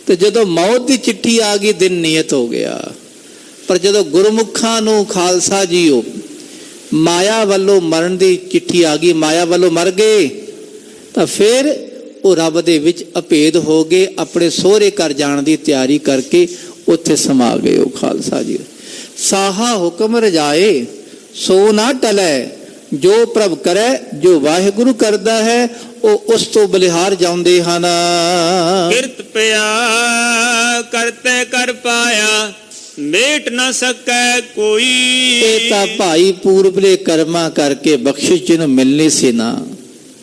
ਤੇ ਜਦੋਂ ਮੌਤ ਦੀ ਚਿੱਠੀ ਆ ਗਈ ਦਿਨ ਨਿਯਤ ਹੋ ਗਿਆ। ਪਰ ਜਦੋਂ ਗੁਰਮੁਖਾਂ ਨੂੰ ਖਾਲਸਾ ਜੀਓ ਮਾਇਆ ਵੱਲੋਂ ਮਰਨ ਦੀ ਚਿੱਠੀ ਆ ਗਈ, ਮਾਇਆ ਵੱਲੋਂ ਮਰ ਗਏ, ਤਾਂ ਫਿਰ ਉਹ ਰੱਬ ਦੇ ਵਿੱਚ ਅਭੇਦ ਹੋ ਗਏ। ਆਪਣੇ ਸਹੁਰੇ ਘਰ ਜਾਣ ਦੀ ਤਿਆਰੀ ਕਰਕੇ ਉੱਥੇ ਸਮਾ ਗਏ ਉਹ ਖਾਲਸਾ ਜੀ। ਸਾਹਾ ਹੁਕਮ ਰਜਾਏ ਸੋ ਨਾ ਟਲੈ, ਜੋ ਪ੍ਰਭ ਕਰੈ, ਜੋ ਵਾਹਿਗੁਰੂ ਕਰਦਾ ਹੈ ਉਹ ਉਸ ਤੋਂ ਬਲਿਹਾਰ ਜਾਂਦੇ ਹਨ। ਕਿਰਤ ਪਿਆ ਕਰਤੇ ਕਰ ਪਾਇਆ, ਮੇਟ ਨਾ ਸਕੈ ਕੋਈ। ਇਹ ਤਾਂ ਭਾਈ ਪੂਰਬਲੇ ਕਰਮਾਂ ਕਰਕੇ ਬਖਸ਼ਿਸ਼ ਜਿਹਨੂੰ ਮਿਲਣੀ ਸੀ ਨਾ।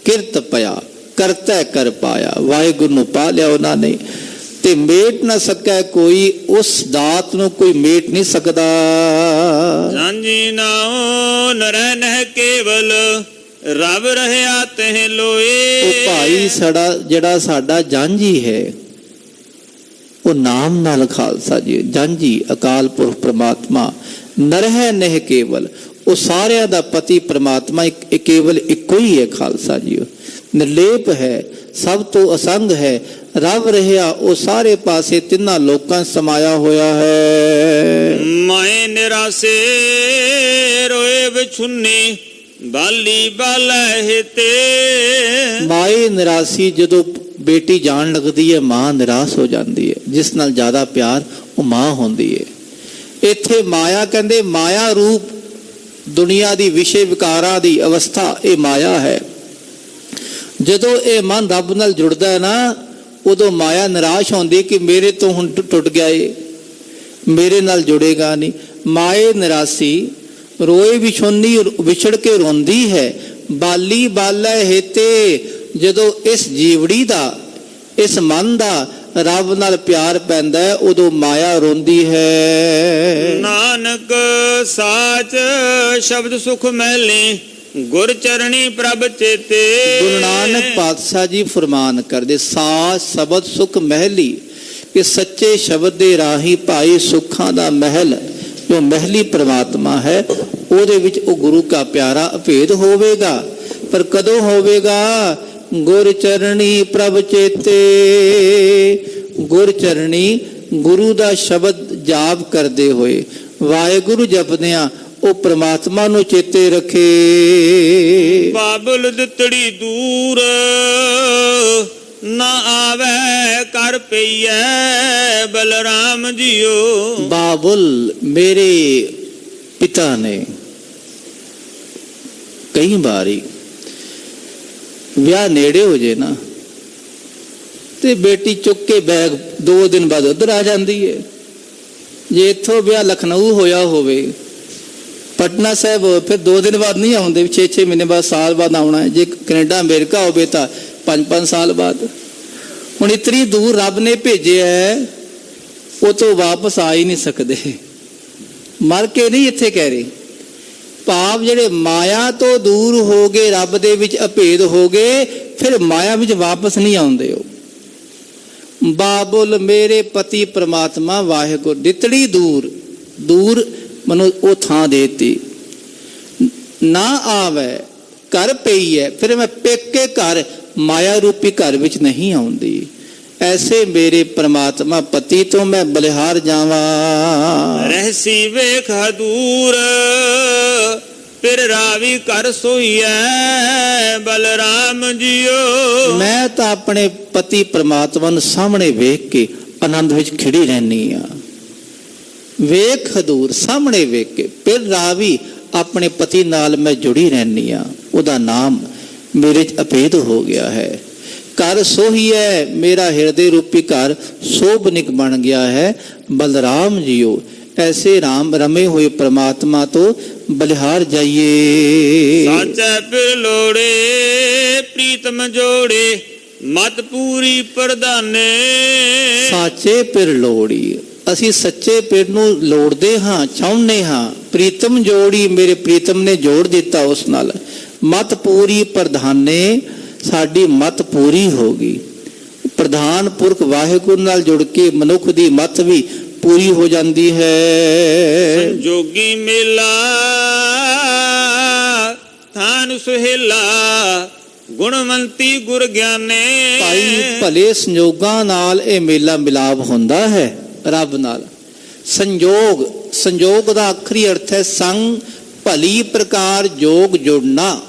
ਕਿਰਤ ਪਿਆ ਕਰਤਾ ਕਰ ਪਾਇਆ, ਵਾਹਿਗੁਰੂ ਨੂੰ ਪਾ ਲਿਆ ਉਹਨਾਂ ਨੇ, ਤੇ ਮੇਟ ਨਾ ਸਕੈ ਕੋਈ, ਉਸ ਦਾਤ ਨੂੰ ਕੋਈ ਮੇਟ ਨਹੀਂ ਸਕਦਾ। ਸਾਂਝੀ ਨਾਉ ਨਰੈ ਨਹਿ ਕੇਵਲ, ਰਬ ਰਹਿਆ ਤਹਿ ਲੋਏ। ਉਹ ਭਾਈ ਜਿਹੜਾ ਸਾਡਾ ਜਾਂਝੀ ਹੈ ਉਹ ਨਾਮ ਨਾਲ ਖਾਲਸਾ ਜੀ, ਜਾਂਝੀ ਅਕਾਲ ਪੁਰਖ ਪ੍ਰਮਾਤਮਾ, ਨਰਹਿ ਨਹਿ ਕੇਵਲ, ਉਹ ਸਾਰਿਆਂ ਦਾ ਪਤੀ ਪ੍ਰਮਾਤਮਾ ਕੇਵਲ ਇੱਕੋ ਹੀ ਹੈ ਖਾਲਸਾ ਜੀ। ਨਿਰਲੇਪ ਹੈ, ਸਭ ਤੋਂ ਅਸੰਗ ਹੈ, ਰਬ ਰਹਿਆ ਉਹ ਸਾਰੇ ਪਾਸੇ ਤਿੰਨਾਂ ਲੋਕਾਂ ਸਮਾਇਆ ਹੋਇਆ ਹੈ। ਮਾਏ ਨਿਰਾਸੇ ਰੋਏ ਵਿਛੁੰਨੀ, ਬਾਲੀ ਬਾਲਹਿ ਤੇ। ਮਾਏ ਨਿਰਾਸੀ, ਜਦੋਂ ਬੇਟੀ ਜਾਣ ਲੱਗਦੀ ਹੈ ਮਾਂ ਨਿਰਾਸ਼ ਹੋ ਜਾਂਦੀ ਹੈ। ਜਿਸ ਨਾਲ ਜ਼ਿਆਦਾ ਪਿਆਰ ਉਹ ਮਾਂ ਹੁੰਦੀ ਹੈ। ਇੱਥੇ ਮਾਇਆ ਕਹਿੰਦੇ ਮਾਇਆ ਰੂਪ ਦੁਨੀਆ ਦੀ ਵਿਸ਼ੇ ਵਿਕਾਰਾਂ ਦੀ ਅਵਸਥਾ, ਇਹ ਮਾਇਆ ਹੈ। ਜਦੋਂ ਇਹ ਮਨ ਰੱਬ ਨਾਲ ਜੁੜਦਾ ਹੈ ਨਾ, ਉਦੋਂ ਮਾਇਆ ਨਿਰਾਸ਼ ਹੁੰਦੀ ਕਿ ਮੇਰੇ ਤੋਂ ਹੁਣ ਟੁੱਟ ਗਿਆ ਏ, ਮੇਰੇ ਨਾਲ ਜੁੜੇਗਾ ਨਹੀਂ। ਮਾਏ ਨਿਰਾਸੀ ਰੋਏ ਵਿਛੁੰਨੀ, ਵਿਛੜ ਕੇ ਰੋਂਦੀ ਹੈ। ਬਾਲੀ ਬਾਲੈ ਹੇਤੇ, ਜਦੋਂ ਇਸ ਜੀਵੜੀ ਦਾ, ਇਸ ਮਨ ਦਾ ਰੱਬ ਨਾਲ ਪਿਆਰ ਪੈਂਦਾ ਹੈ, ਉਦੋਂ ਮਾਇਆ ਰੋਂਦੀ ਹੈ। ਨਾਨਕ ਸਾਚ ਸ਼ਬਦ ਸੁਖ ਮਹਿਲੇ, ਗੁਰ ਚਰਣੀ ਪ੍ਰਭ ਚੇਤੇ। ਗੁਰੂ ਨਾਨਕ ਪਾਤਸ਼ਾਹ ਜੀ ਫਰਮਾਨ ਕਰਦੇ, ਸਾਚ ਸ਼ਬਦ ਸੁਖ ਮਹਿਲੀ, ਕਿ ਸੱਚੇ ਸ਼ਬਦ ਦੇ ਰਾਹੀਂ ਭਾਈ ਸੁੱਖਾਂ ਦਾ ਮਹਿਲ, ਜੋ ਮਹਿਲੀ ਪ੍ਰਮਾਤਮਾ ਹੈ, ਉਹਦੇ ਵਿੱਚ ਉਹ ਗੁਰੂ ਕਾ ਪਿਆਰਾ ਅਭੇਦ ਹੋਵੇਗਾ। ਪਰ ਕਦੋਂ ਹੋਵੇਗਾ? ਗੁਰ ਚਰਣੀ ਪ੍ਰਭ ਚੇਤੇ। ਗੁਰ ਚਰਣੀ, ਗੁਰੂ ਦਾ ਸ਼ਬਦ ਜਾਪ ਕਰਦੇ ਹੋਏ, ਵਾਹਿਗੁਰੂ ਜਪਦਿਆਂ ਉਹ ਪ੍ਰਮਾਤਮਾ ਨੂੰ ਚੇਤੇ ਰੱਖੇ। ਬਾਬੁਲ ਦਿੱਤੜੀ ਦੂਰ ਨਾ ਆਵੇ, ਕਰ ਪਈਐ ਬਲਰਾਮ ਜੀਓ। ਬਾਬੁਲ ਮੇਰੇ ਪਿਤਾ ਨੇ ਕਈ ਵਾਰੀ ਵਿਆਹ ਨੇੜੇ ਹੋ ਜੇ ਨਾ, ਤੇ ਬੇਟੀ ਚੁੱਕ ਕੇ ਬੈਗ 2 ਦਿਨ ਬਾਅਦ ਉੱਧਰ ਆ ਜਾਂਦੀ ਹੈ। ਜੇ ਇੱਥੋਂ ਵਿਆਹ ਲਖਨਊ ਹੋਇਆ ਹੋਵੇ, ਪਟਨਾ ਸਾਹਿਬ, ਫਿਰ 2 ਦਿਨ ਬਾਅਦ ਨਹੀਂ ਆਉਂਦੇ, 6-6 ਮਹੀਨੇ ਬਾਅਦ, ਸਾਲ ਬਾਅਦ ਆਉਣਾ ਹੈ। ਜੇ ਕੈਨੇਡਾ ਅਮਰੀਕਾ ਹੋਵੇ ਤਾਂ 5-5 ਸਾਲ ਬਾਅਦ। ਹੁਣ ਇਤਨੀ ਦੂਰ ਰੱਬ ਨੇ ਭੇਜਿਆ, ਉਹ ਤੋਂ ਵਾਪਸ ਆ ਹੀ ਨਹੀਂ ਸਕਦੇ। ਮਰ ਕੇ ਨਹੀਂ ਇੱਥੇ ਕਹਿ ਰਹੇ, ਭਾਵ ਜਿਹੜੇ ਮਾਇਆ ਤੋਂ ਦੂਰ ਹੋ ਗਏ, ਰੱਬ ਦੇ ਵਿੱਚ ਅਭੇਦ ਹੋ ਗਏ, ਫਿਰ ਮਾਇਆ ਵਿੱਚ ਵਾਪਸ ਨਹੀਂ ਆਉਂਦੇ। ਉਹ ਬਾਬੁਲ ਮੇਰੇ ਪਤੀ ਪ੍ਰਮਾਤਮਾ ਵਾਹਿਗੁਰੂ, ਦਿੱਤੜੀ ਦੂਰ, ਦੂਰ ਮਨੋ ਉਹ ਥਾਂ ਦੇਤੀ। ਨਾ ਆਵੇ, ਘਰ ਪਈ ਹੈ, ਫਿਰ ਮੈਂ ਪੇਕੇ ਘਰ, ਮਾਇਆ ਰੂਪੀ ਘਰ ਵਿੱਚ ਨਹੀਂ ਆਉਂਦੀ। ਐਸੇ ਮੇਰੇ ਪ੍ਰਮਾਤਮਾ ਪਤੀ ਤੋਂ ਮੈਂ ਬਲਿਹਾਰ ਜਾਵਾਂ। ਰਹਿਸੀ ਵੇਖ ਦੂਰ, ਫਿਰ ਰਾਵੀ ਕਰ ਸੋਈਐ ਬਲਰਾਮ ਜੀਓ। ਮੈਂ ਤਾਂ ਆਪਣੇ ਪਤੀ ਪ੍ਰਮਾਤਮਾ ਨੂੰ ਸਾਹਮਣੇ ਵੇਖ ਕੇ ਆਨੰਦ ਵਿੱਚ ਖਿੜੀ ਰਹਿੰਦੀ ਆ। ਵੇਖ ਦੂਰ, ਸਾਹਮਣੇ ਵੇਖ ਕੇ, ਫਿਰ ਰਾਵੀ ਆਪਣੇ ਪਤੀ ਨਾਲ ਮੈਂ ਜੁੜੀ ਰਹਿੰਦੀ ਆ। ਉਹਦਾ ਨਾਮ ਮੇਰੇ 'ਚ ਅਭੇਦ ਹੋ ਗਿਆ ਹੈ। ਘਰ ਸੋਹੀਐ, ਮੇਰਾ ਹਿਰਦੇ ਰੂਪੀ ਘਰ ਸੋਭਨਿਕ ਬਣ ਗਿਆ ਹੈ। ਬਲਰਾਮ ਜੀਓ, ਐਸੇ ਰਾਮ ਰਮੇ ਹੋਏ ਪ੍ਰਮਾਤਮਾ ਤੋਂ ਬਲਿਹਾਰ ਜਾਈਏ। ਸਾਚੈ ਫਿਰ ਲੋੜੇ ਪ੍ਰੀਤਮ ਜੋੜੇ, ਮਤ ਪੂਰੀ ਪ੍ਰਧਾਨੇ। ਸਾਚੇ ਪਿਰ ਲੋੜੀ, ਅਸੀਂ ਸੱਚੇ ਪਿਰ ਨੂੰ ਲੋੜਦੇ ਹਾਂ, ਚਾਹੁੰਦੇ ਹਾਂ। ਪ੍ਰੀਤਮ ਜੋੜੀ, ਮੇਰੇ ਪ੍ਰੀਤਮ ਨੇ ਜੋੜ ਦਿੱਤਾ ਉਸ ਨਾਲ। ਮਤ ਪੂਰੀ ਪ੍ਰਧਾਨੇ, ਸਾਡੀ ਮਤ ਪੂਰੀ ਹੋ ਗਈ। ਪ੍ਰਧਾਨ ਪੁਰਖ ਵਾਹਿਗੁਰੂ ਨਾਲ ਜੁੜ ਕੇ ਮਨੁੱਖ ਦੀ ਮੱਤ ਵੀ ਪੂਰੀ ਹੋ ਜਾਂਦੀ ਹੈ। ਸੰਜੋਗੀ ਮੇਲਾ ਥਾਨ ਸੁਹੇਲਾ, ਗੁਣਵੰਤੀ ਗੁਰ ਗਿਆਨੇ। ਭਾਈ ਭਲੇ ਸੰਜੋਗਾਂ ਨਾਲ ਇਹ ਮੇਲਾ ਮਿਲਾਪ ਹੁੰਦਾ ਹੈ ਰੱਬ ਨਾਲ। ਸੰਜੋਗ, ਸੰਜੋਗ ਦਾ ਆਖਰੀ ਅਰਥ ਹੈ ਸੰਗ, ਭਲੀ ਪ੍ਰਕਾਰ ਜੋਗ ਜੁੜਨਾ।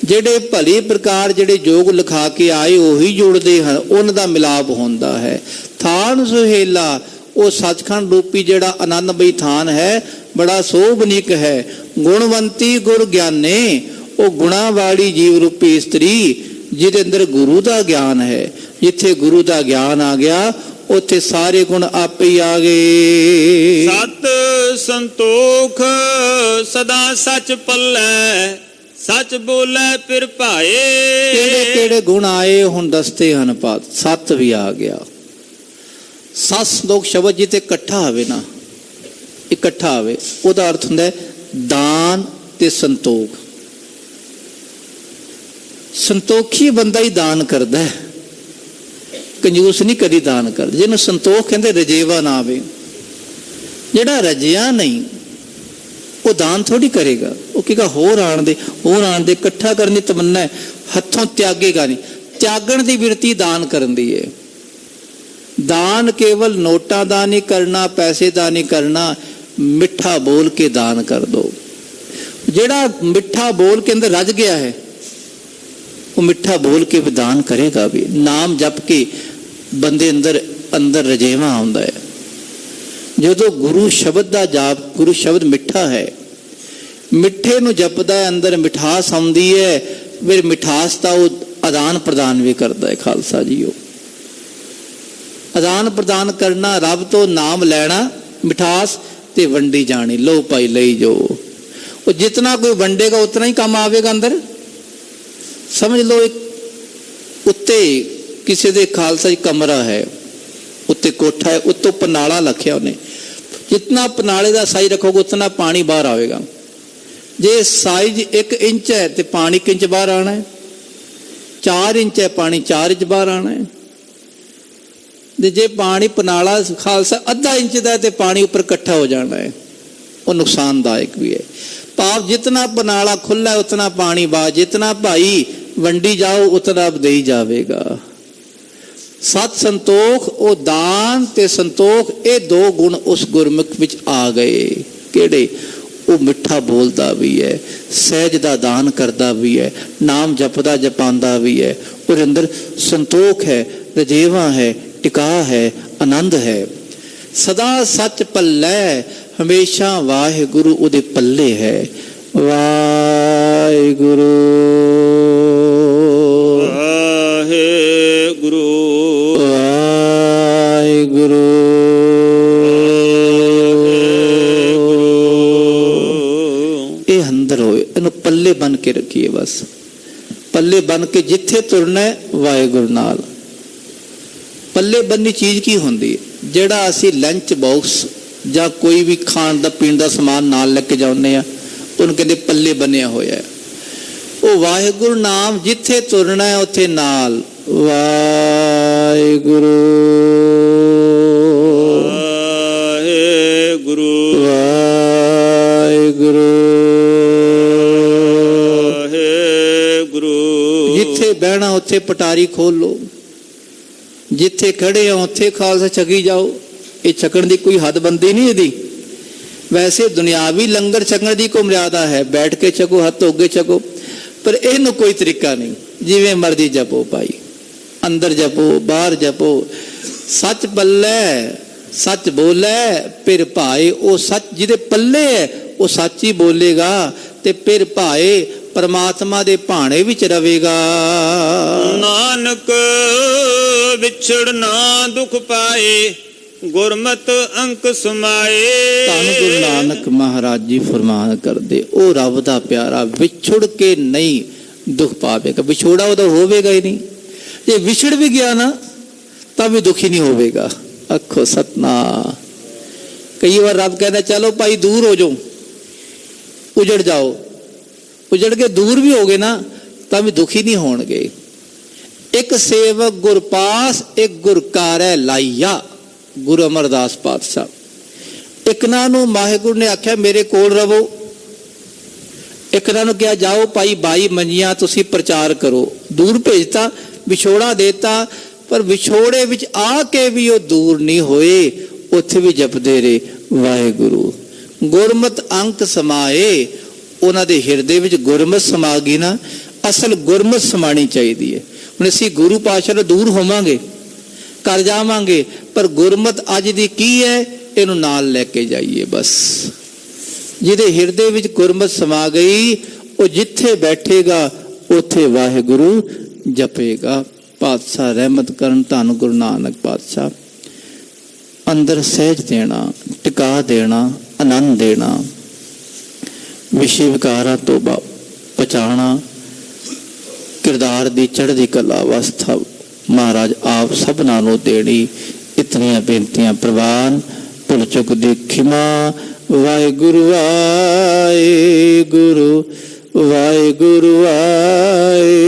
ਜਿਹੜੇ ਭਲੀ ਪ੍ਰਕਾਰ ਜਿਹੜੇ ਜੋਗ ਲਿਖਾ ਕੇ ਆਏ ਉਹੀ ਜੁੜਦੇ ਹਨ, ਉਹਨਾਂ ਦਾ ਮਿਲਾਪ ਹੁੰਦਾ ਹੈ। ਥਾਨ ਸੁਹੇਲਾ, ਉਹ ਸੱਚਖੰਡ ਰੂਪੀ ਜਿਹੜਾ ਆਨੰਦਮਈ ਥਾਨ ਹੈ, ਬੜਾ ਸੋਭਨੀਕ ਹੈ। ਗੁਣਵੰਤੀ ਗੁਰ ਗਿਆਨੇ, ਉਹ ਗੁਣਾ ਵਾਲੀ ਜੀਵ ਰੂਪੀ ਇਸਤਰੀ ਜਿਹਦੇ ਅੰਦਰ ਗੁਰੂ ਦਾ ਗਿਆਨ ਹੈ। ਜਿੱਥੇ ਗੁਰੂ ਦਾ ਗਿਆਨ ਆ ਗਿਆ ਉੱਥੇ ਸਾਰੇ ਗੁਣ ਆਪੇ ਹੀ ਆ ਗਏ। ਸਤ ਸੰਤੋਖ ਸਦਾ ਸੱਚ ਪੱਲੇ, ਸੱਚ ਬੋਲੇ ਫਿਰ ਭਾਏ। ਕਿਹੜੇ ਕਿਹੜੇ ਗੁਣ ਆਏ ਹੁਣ ਦੱਸਦੇ ਹਨ ਪਾਤ। ਸੱਤ ਵੀ ਆ ਗਿਆ। ਸਤ ਸੰਤੋਖ ਸ਼ਬਦ ਜਿੱਥੇ ਇਕੱਠਾ ਹੋਵੇ ਨਾ, ਇਕੱਠਾ ਹੋਵੇ, ਉਹਦਾ ਅਰਥ ਹੁੰਦਾ ਦਾਨ ਤੇ ਸੰਤੋਖ। ਸੰਤੋਖੀ ਬੰਦਾ ਹੀ ਦਾਨ ਕਰਦਾ ਹੈ, ਕੰਜੂਸ ਨਹੀਂ ਕਦੀ ਦਾਨ ਕਰਦਾ। ਜਿਹਨੂੰ ਸੰਤੋਖ ਕਹਿੰਦੇ ਰਜੇਵਾ ਨਾ ਆਵੇ। ਜਿਹੜਾ ਰਜਿਆ ਨਹੀਂ ਉਹ ਦਾਨ ਥੋੜੀ ਕਰੇਗਾ। ਉਹ ਕਹੇਗਾ ਹੋਰ ਆਣ ਦੇ, ਹੋਰ ਆਣ ਦੇ। ਇਕੱਠਾ ਕਰਨ ਦੀ ਤਮੰਨਾ ਹੈ, ਹੱਥੋਂ ਤਿਆਗੇਗਾ ਨਹੀਂ। ਤਿਆਗਣ ਦੀ ਬਿਰਤੀ ਦਾਨ ਕਰਨ ਦੀ ਹੈ। ਦਾਨ ਕੇਵਲ ਨੋਟਾਂ ਦਾ ਨਹੀਂ ਕਰਨਾ, ਪੈਸੇ ਦਾ ਨਹੀਂ ਕਰਨਾ, ਮਿੱਠਾ ਬੋਲ ਕੇ ਦਾਨ ਕਰ ਦੋ। ਜਿਹੜਾ ਮਿੱਠਾ ਬੋਲ ਕੇ ਅੰਦਰ ਰਜ ਗਿਆ ਹੈ ਉਹ ਮਿੱਠਾ ਬੋਲ ਕੇ ਵੀ ਦਾਨ ਕਰੇਗਾ ਵੀ। ਨਾਮ ਜਪ ਕੇ ਬੰਦੇ ਅੰਦਰ ਰਜੇਵਾ ਆਉਂਦਾ ਹੈ। ਜਦੋਂ ਗੁਰੂ ਸ਼ਬਦ ਦਾ ਜਾਪ, ਗੁਰੂ ਸ਼ਬਦ ਮਿੱਠਾ ਹੈ, ਮਿੱਠੇ ਨੂੰ ਜਪਦਾ ਹੈ, ਅੰਦਰ ਮਿਠਾਸ ਆਉਂਦੀ ਹੈ। ਫਿਰ ਮਿਠਾਸ ਦਾ ਉਹ ਆਦਾਨ ਪ੍ਰਦਾਨ ਵੀ ਕਰਦਾ ਹੈ। ਖਾਲਸਾ ਜੀਓ, ਆਦਾਨ ਪ੍ਰਦਾਨ ਕਰਨਾ, ਰੱਬ ਤੋਂ ਨਾਮ ਲੈਣਾ, ਮਿਠਾਸ ਤੇ ਵੰਡੀ ਜਾਣੀ। ਲੋ ਭਾਈ ਲਈ ਜੋ। ਉਹ ਜਿਤਨਾ ਕੋਈ ਵੰਡੇਗਾ ਉਤਨਾ ਹੀ ਕੰਮ ਆਵੇਗਾ ਅੰਦਰ। ਸਮਝ ਲਓ, ਇੱਕ ਉੱਤੇ ਕਿਸੇ ਦੇ ਖਾਲਸਾ ਜੀ ਕਮਰਾ ਹੈ, ਉੱਤੇ ਕੋਠਾ ਹੈ, ਉੱਤੋਂ ਪਨਾਲਾ ਰੱਖਿਆ ਉਹਨੇ। ਜਿਤਨਾ ਪਨਾਲੇ ਦਾ ਸਾਈਜ਼ ਰੱਖੋਗੇ ਉਤਨਾ ਪਾਣੀ ਬਾਹਰ ਆਵੇਗਾ। ਜੇ ਸਾਈਜ਼ 1 ਇੰਚ ਹੈ ਤੇ ਪਾਣੀ 1 ਇੰਚ ਬਾਹਰ ਆਣਾ ਹੈ। 4 ਇੰਚ ਹੈ, ਪਾਣੀ 4 ਇੰਚ ਬਾਹਰ ਆਣਾ ਹੈ। ਤੇ ਜੇ ਪਾਣੀ ਪਨਾਲਾ ਖਾਲਸਾ ਅੱਧਾ ਇੰਚ ਦਾ ਤੇ ਪਾਣੀ ਉੱਪਰ ਇਕੱਠਾ ਹੋ ਜਾਣਾ ਹੈ। ਉਹ ਨੁਕਸਾਨਦਾਇਕ ਵੀ ਹੈ। ਭਾਵ ਜਿਤਨਾ ਪਨਾਲਾ ਖੁੱਲਾ ਉਤਨਾ ਪਾਣੀ ਬਾਹਰ, ਜਿਤਨਾ ਭਾਈ ਵੰਡੀ ਜਾਓ ਉਤਨਾ ਦੇਈ ਜਾਵੇਗਾ। ਸਤ ਸੰਤੋਖ, ਉਹ ਦਾਨ ਤੇ ਸੰਤੋਖ, ਇਹ ਦੋ ਗੁਣ ਉਸ ਗੁਰਮੁਖ ਵਿੱਚ ਆ ਗਏ। ਕਿਹੜੇ? ਉਹ ਮਿੱਠਾ ਬੋਲਦਾ ਵੀ ਹੈ, ਸਹਿਜ ਦਾ ਦਾਨ ਕਰਦਾ ਵੀ ਹੈ, ਨਾਮ ਜਪਦਾ ਜਪਾਉਂਦਾ ਵੀ ਹੈ। ਉਹਦੇ ਅੰਦਰ ਸੰਤੋਖ ਹੈ, ਰਜੇਵਾ ਹੈ, ਟਿਕਾ ਹੈ, ਆਨੰਦ ਹੈ। ਸਦਾ ਸੱਚ ਪੱਲੇ, ਹਮੇਸ਼ਾ ਵਾਹਿਗੁਰੂ ਉਹਦੇ ਪੱਲੇ ਹੈ। ਵਾਹਿਗੁਰੂ ਵਾਹਿਗੁਰੂ ਵਾਹਿਗੁਰੂ। ਇਹ ਅੰਦਰ ਹੋਏ, ਇਹਨੂੰ ਪੱਲੇ ਬਨ ਕੇ ਰੱਖੀਏ। ਬਸ ਪੱਲੇ ਬਨ ਕੇ ਜਿੱਥੇ ਤੁਰਨਾ ਵਾਹਿਗੁਰੂ ਨਾਲ। ਪੱਲੇ ਬੰਨੀ ਚੀਜ਼ ਕੀ ਹੁੰਦੀ ਹੈ? ਜਿਹੜਾ ਅਸੀਂ ਲੰਚ ਬਾਕਸ ਜਾਂ ਕੋਈ ਵੀ ਖਾਣ ਦਾ ਪੀਣ ਦਾ ਸਮਾਨ ਨਾਲ ਲੈ ਕੇ ਜਾਂਦੇ ਆ, ਉਹਨੂੰ ਕਹਿੰਦੇ ਪੱਲੇ ਬੰਨਿਆ ਹੋਇਆ। ਉਹ ਵਾਹਿਗੁਰੂ ਨਾਮ ਜਿੱਥੇ ਤੁਰਨਾ ਹੈ ਉੱਥੇ ਨਾਲ। ਵਾਹਿਗੁਰੂ ਵਾਹਿਗੁਰੂ ਵਾਹਿਗੁਰੂ ਵਾਹਿਗੁਰੂ। ਜਿੱਥੇ ਬਹਿਣਾ ਉੱਥੇ ਪਟਾਰੀ ਖੋਲ ਲੋ, ਜਿੱਥੇ ਖੜੇ ਹੋ ਉੱਥੇ ਖਾਲਸਾ ਛਕੀ ਜਾਓ। ਇਹ ਛਕਣ ਦੀ ਕੋਈ ਹੱਦਬੰਦੀ ਨਹੀਂ ਇਹਦੀ। ਵੈਸੇ ਦੁਨਿਆਵੀ ਲੰਗਰ ਛਕਣ ਦੀ ਕੋਈ ਮਰਿਆਦਾ ਹੈ, ਬੈਠ ਕੇ ਛਕੋ, ਹੱਥ ਧੋ ਕੇ ਛਕੋ, ਪਰ ਇਹਨੂੰ ਕੋਈ ਤਰੀਕਾ ਨਹੀਂ। ਜਿਵੇਂ ਮਰਜ਼ੀ ਜਪੋ ਭਾਈ, ਅੰਦਰ ਜਪੋ, ਬਾਹਰ ਜਪੋ। ਸੱਚ ਪੱਲੇ, ਸੱਚ ਬੋਲੇ ਫਿਰ ਭਾਏ। ਉਹ ਸੱਚ ਜਿਹਦੇ ਪੱਲੇ ਹੈ ਉਹ ਸੱਚ ਹੀ ਬੋਲੇਗਾ ਤੇ ਫਿਰ ਭਾਏ ਪਰਮਾਤਮਾ ਦੇ ਭਾਣੇ ਵਿੱਚ ਰਵੇਗਾ। ਨਾਨਕ ਵਿਛੜਨਾ ਦੁਖ ਪਾਏ, ਗੁਰਮਤ ਅੰਕ ਸਮਾਏ। ਧੰਨ ਗੁਰੂ ਨਾਨਕ ਮਹਾਰਾਜ ਜੀ ਫਰਮਾਨ ਕਰਦੇ, ਉਹ ਰੱਬ ਦਾ ਪਿਆਰਾ ਵਿਛੜ ਕੇ ਨਹੀਂ ਦੁੱਖ ਪਾਵੇਗਾ। ਵਿਛੋੜਾ ਉਹਦਾ ਹੋਵੇਗਾ ਹੀ ਨਹੀਂ। ਜੇ ਵਿਛੜ ਵੀ ਗਿਆ ਨਾ ਤਾਂ ਵੀ ਦੁਖੀ ਨਹੀਂ ਹੋਵੇਗਾ। ਆਖੋ ਸਤਨਾਮ। ਕਈ ਵਾਰ ਰੱਬ ਕਹਿੰਦਾ ਚਲੋ ਭਾਈ ਦੂਰ ਹੋ ਜਾਓ, ਉਜੜ ਜਾਓ। ਉਜੜ ਕੇ ਦੂਰ ਵੀ ਹੋ ਗਏ ਨਾ ਤਾਂ ਵੀ ਦੁਖੀ ਨਹੀਂ ਹੋਣਗੇ। ਇੱਕ ਸੇਵਕ ਗੁਰ ਪਾਸ, ਇੱਕ ਗੁਰ ਕਾਰੈ ਲਾਈਆ। ਗੁਰੂ ਅਮਰਦਾਸ ਪਾਤਸ਼ਾਹ ਇਕਨਾਂ ਨੂੰ ਵਾਹਿਗੁਰੂ ਨੇ ਆਖਿਆ ਮੇਰੇ ਕੋਲ ਰਵੋ, ਇਕਨਾਂ ਨੂੰ ਕਿਹਾ ਜਾਓ ਭਾਈ 22 ਮੰਜੀਆਂ ਤੁਸੀਂ ਪ੍ਰਚਾਰ ਕਰੋ। ਦੂਰ ਭੇਜਤਾ, ਵਿਛੋੜਾ ਦੇਤਾ, ਪਰ ਵਿਛੋੜੇ ਵਿੱਚ ਆ ਕੇ ਵੀ ਉਹ ਦੂਰ ਨਹੀਂ ਹੋਏ, ਉੱਥੇ ਵੀ ਜਪਦੇ ਰਹੇ ਵਾਹਿਗੁਰੂ। ਗੁਰਮਤਿ ਅੰਕ ਸਮਾਏ, ਉਹਨਾਂ ਦੇ ਹਿਰਦੇ ਵਿੱਚ ਗੁਰਮਤਿ ਸਮਾ ਗਈ ਨਾ। ਅਸਲ ਗੁਰਮਤਿ ਸਮਾਣੀ ਚਾਹੀਦੀ ਹੈ। ਹੁਣ ਅਸੀਂ ਗੁਰੂ ਪਾਤਸ਼ਾਹ ਤੋਂ ਦੂਰ ਹੋਵਾਂਗੇ, ਕਰ ਜਾਵਾਂਗੇ, ਪਰ ਗੁਰਮਤਿ ਅੱਜ ਦੀ ਕੀ ਹੈ, ਇਹਨੂੰ ਨਾਲ ਲੈ ਕੇ ਜਾਈਏ ਬਸ। ਜਿਹਦੇ ਹਿਰਦੇ ਵਿੱਚ ਗੁਰਮਤਿ ਸਮਾ ਗਈ, ਉਹ ਜਿੱਥੇ ਬੈਠੇਗਾ ਉੱਥੇ ਵਾਹਿਗੁਰੂ ਜਪੇਗਾ। ਪਾਤਸ਼ਾਹ ਰਹਿਮਤ ਕਰਨ, ਧੰਨ ਗੁਰੂ ਨਾਨਕ ਪਾਤਸ਼ਾਹ। ਅੰਦਰ ਸਹਿਜ ਦੇਣਾ, ਟਿਕਾ ਦੇਣਾ, ਆਨੰਦ ਦੇਣਾ, ਵਿਸ਼ੇ ਵਿਕਾਰਾਂ ਤੋਂ ਬਚਾਉਣਾ, ਕਿਰਦਾਰ ਦੀ ਚੜ੍ਹਦੀ ਕਲਾ ਅਵਸਥਾ ਮਹਾਰਾਜ ਆਪ ਸਭਨਾਂ ਨੂੰ ਦੇਣੀ। ਇਤਨੀਆਂ ਬੇਨਤੀਆਂ ਪ੍ਰਵਾਨ, ਭੁੱਲ ਚੁੱਕ ਦੀ ਖਿਮਾ। ਵਾਹਿਗੁਰੂ ਵਾਹਿਗੁਰੂ ਵਾਹਿਗੁਰੂ ਵਾਹਿਗੁਰੂ।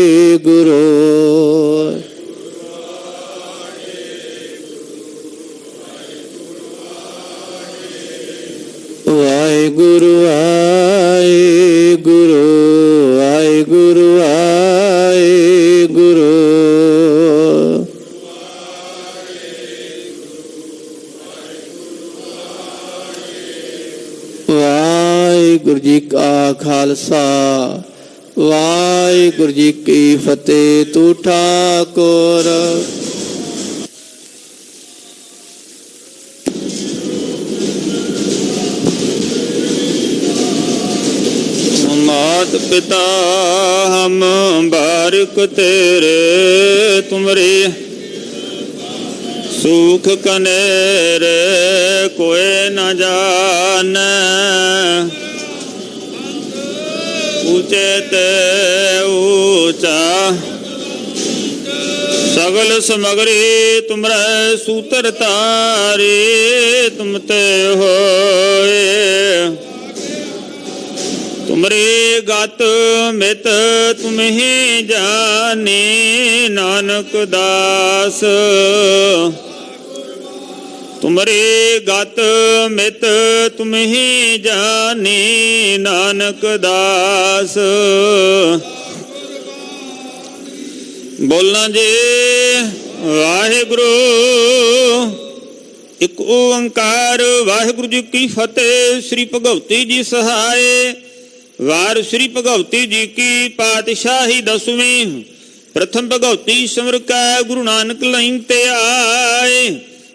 ਵਾਹਿਗੁਰੂ ਵਾਹਿਗੁਰੂ ਵਾਹਿਗੁਰੂ ਵਾਹਿਗੁਰੂ। ਵਾਹਿਗੁਰੂ ਜੀ ਕਾ ਖਾਲਸਾ, ਵਾਹਿਗੁਰੂ ਜੀ ਕੀ ਫਤਿਹ। ਤੂੰ ਠਾਕੁਰ। मात पिता हम बारिक तेरे, तुमरे सुख कनेरे कोई न जाने। ऊंचे ते ऊंचा सगल समगरी, तुमरे सूत्र तारे तुम ते होए। तुमरे गत मित तुम ही जाने, नानक दास तुमरे गत मित तुम ही जाने, नानक दास। बोलना जे वाहिगुरू एक ओंकार। वाहिगुरू जी की फतेह। श्री भगवती जी सहाय। वार श्री भगवती जी की पातशाही 10वीं। प्रथम भगवती सिमर कै गुरु नानक लईं ते आए।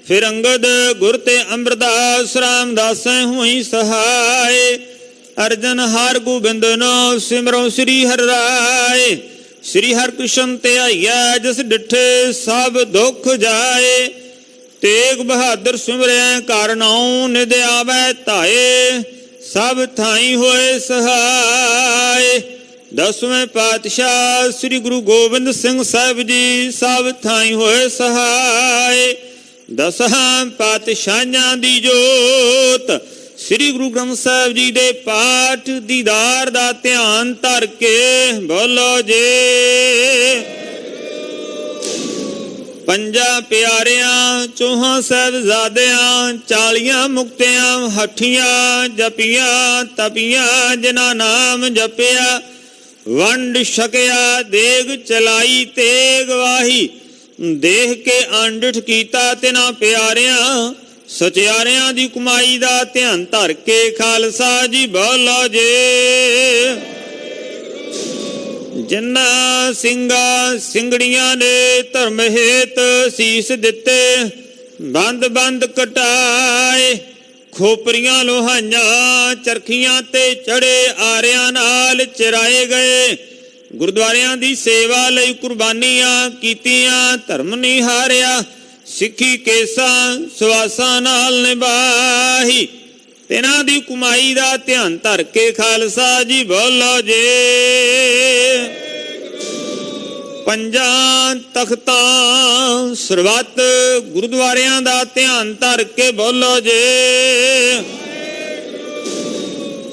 फिर अंगद गुर ते अमरदास रामदास हुई सहाय। अर्जन हार गोबिंद नो सिमरो श्री हर राय। श्री हर कृष्ण ते आइया जिस डिठे सब दुख जाए। तेग बहादुर सिमरै कारनौ निद आवै धाए। सब थाई होए सहाय। 10वें पातशाह श्री गुरु गोबिंद सिंह साहिब जी सब थाई होए सहाय। 10 पातशाहां दी जोत श्री गुरु ग्रंथ साहिब जी दे पाठ दीदार दा ध्यान धर के बोलो जे। पंजा प्यारियां चौहां साहिबजादियां 40 मुक्तियां हठियां जपियां तपियां जिन्हां नाम जपिया। वंड छकिया देग चलाई तेग वाही। देख के अंडिठ कीता तिन्हां प्यारियां। सचियारियां दी कमाई दा ध्यान धर के खालसा जी बोलो जे। जिन्ना सिंगा सिंगड़ियां ने धर्म हेत सीस दिते। बंद बंद कटाए खोपरियां लोहाइयां चरखियां ते चढ़े आरियां नाल चराए गए। गुरुद्वारियां दी सेवा लई कुर्बानियां कीतियां धर्म नहीं हारिया। सिखी केसां सवासां नाल निभाही। तिन्हां दी कमाई दा ध्यान धर के खालसा जी बोलो जे। पंजां तख्तां सरबत गुरुद्वारियां दा ध्यान धर के बोलो जे।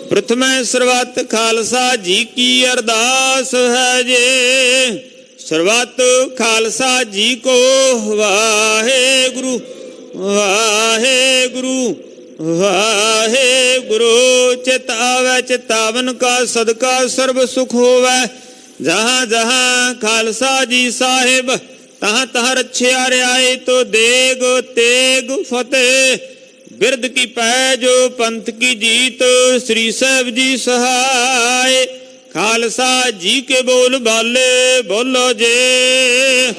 प्रथम सरबत खालसा जी की अरदास है जे। ਸਰਬੱਤ ਖਾਲਸਾ ਜੀ ਕੋ ਵਾਹਿਗੁਰੂ ਵਾਹਿਗੁਰੂ ਵਾਹਿਗੁਰੂ। ਚਿਤ ਆਵੈ ਚਿਤਾਵਨ ਕਾ ਸਦਕਾ ਸਰਬ ਸੁਖ ਹੋਵੈ। ਜਹਾਂ ਜਹਾਂ ਖਾਲਸਾ ਜੀ ਸਾਹਿਬ ਤਹਾਂ ਤਹਾਂ ਰਛਿਆ ਰਿਆਏ ਤੋ ਦੇਗ ਤੇਗ ਫਤਿਹ। ਬਿਰਦ ਕੀ ਪੈਜ ਪੰਥ ਕੀ ਜੀਤ ਸ੍ਰੀ ਸਾਹਿਬ ਜੀ ਸਹਾਏ। ਖਾਲਸਾ ਜੀ ਕੇ ਬੋਲ ਬਾਲੇ ਬੋਲੋ ਜੇ।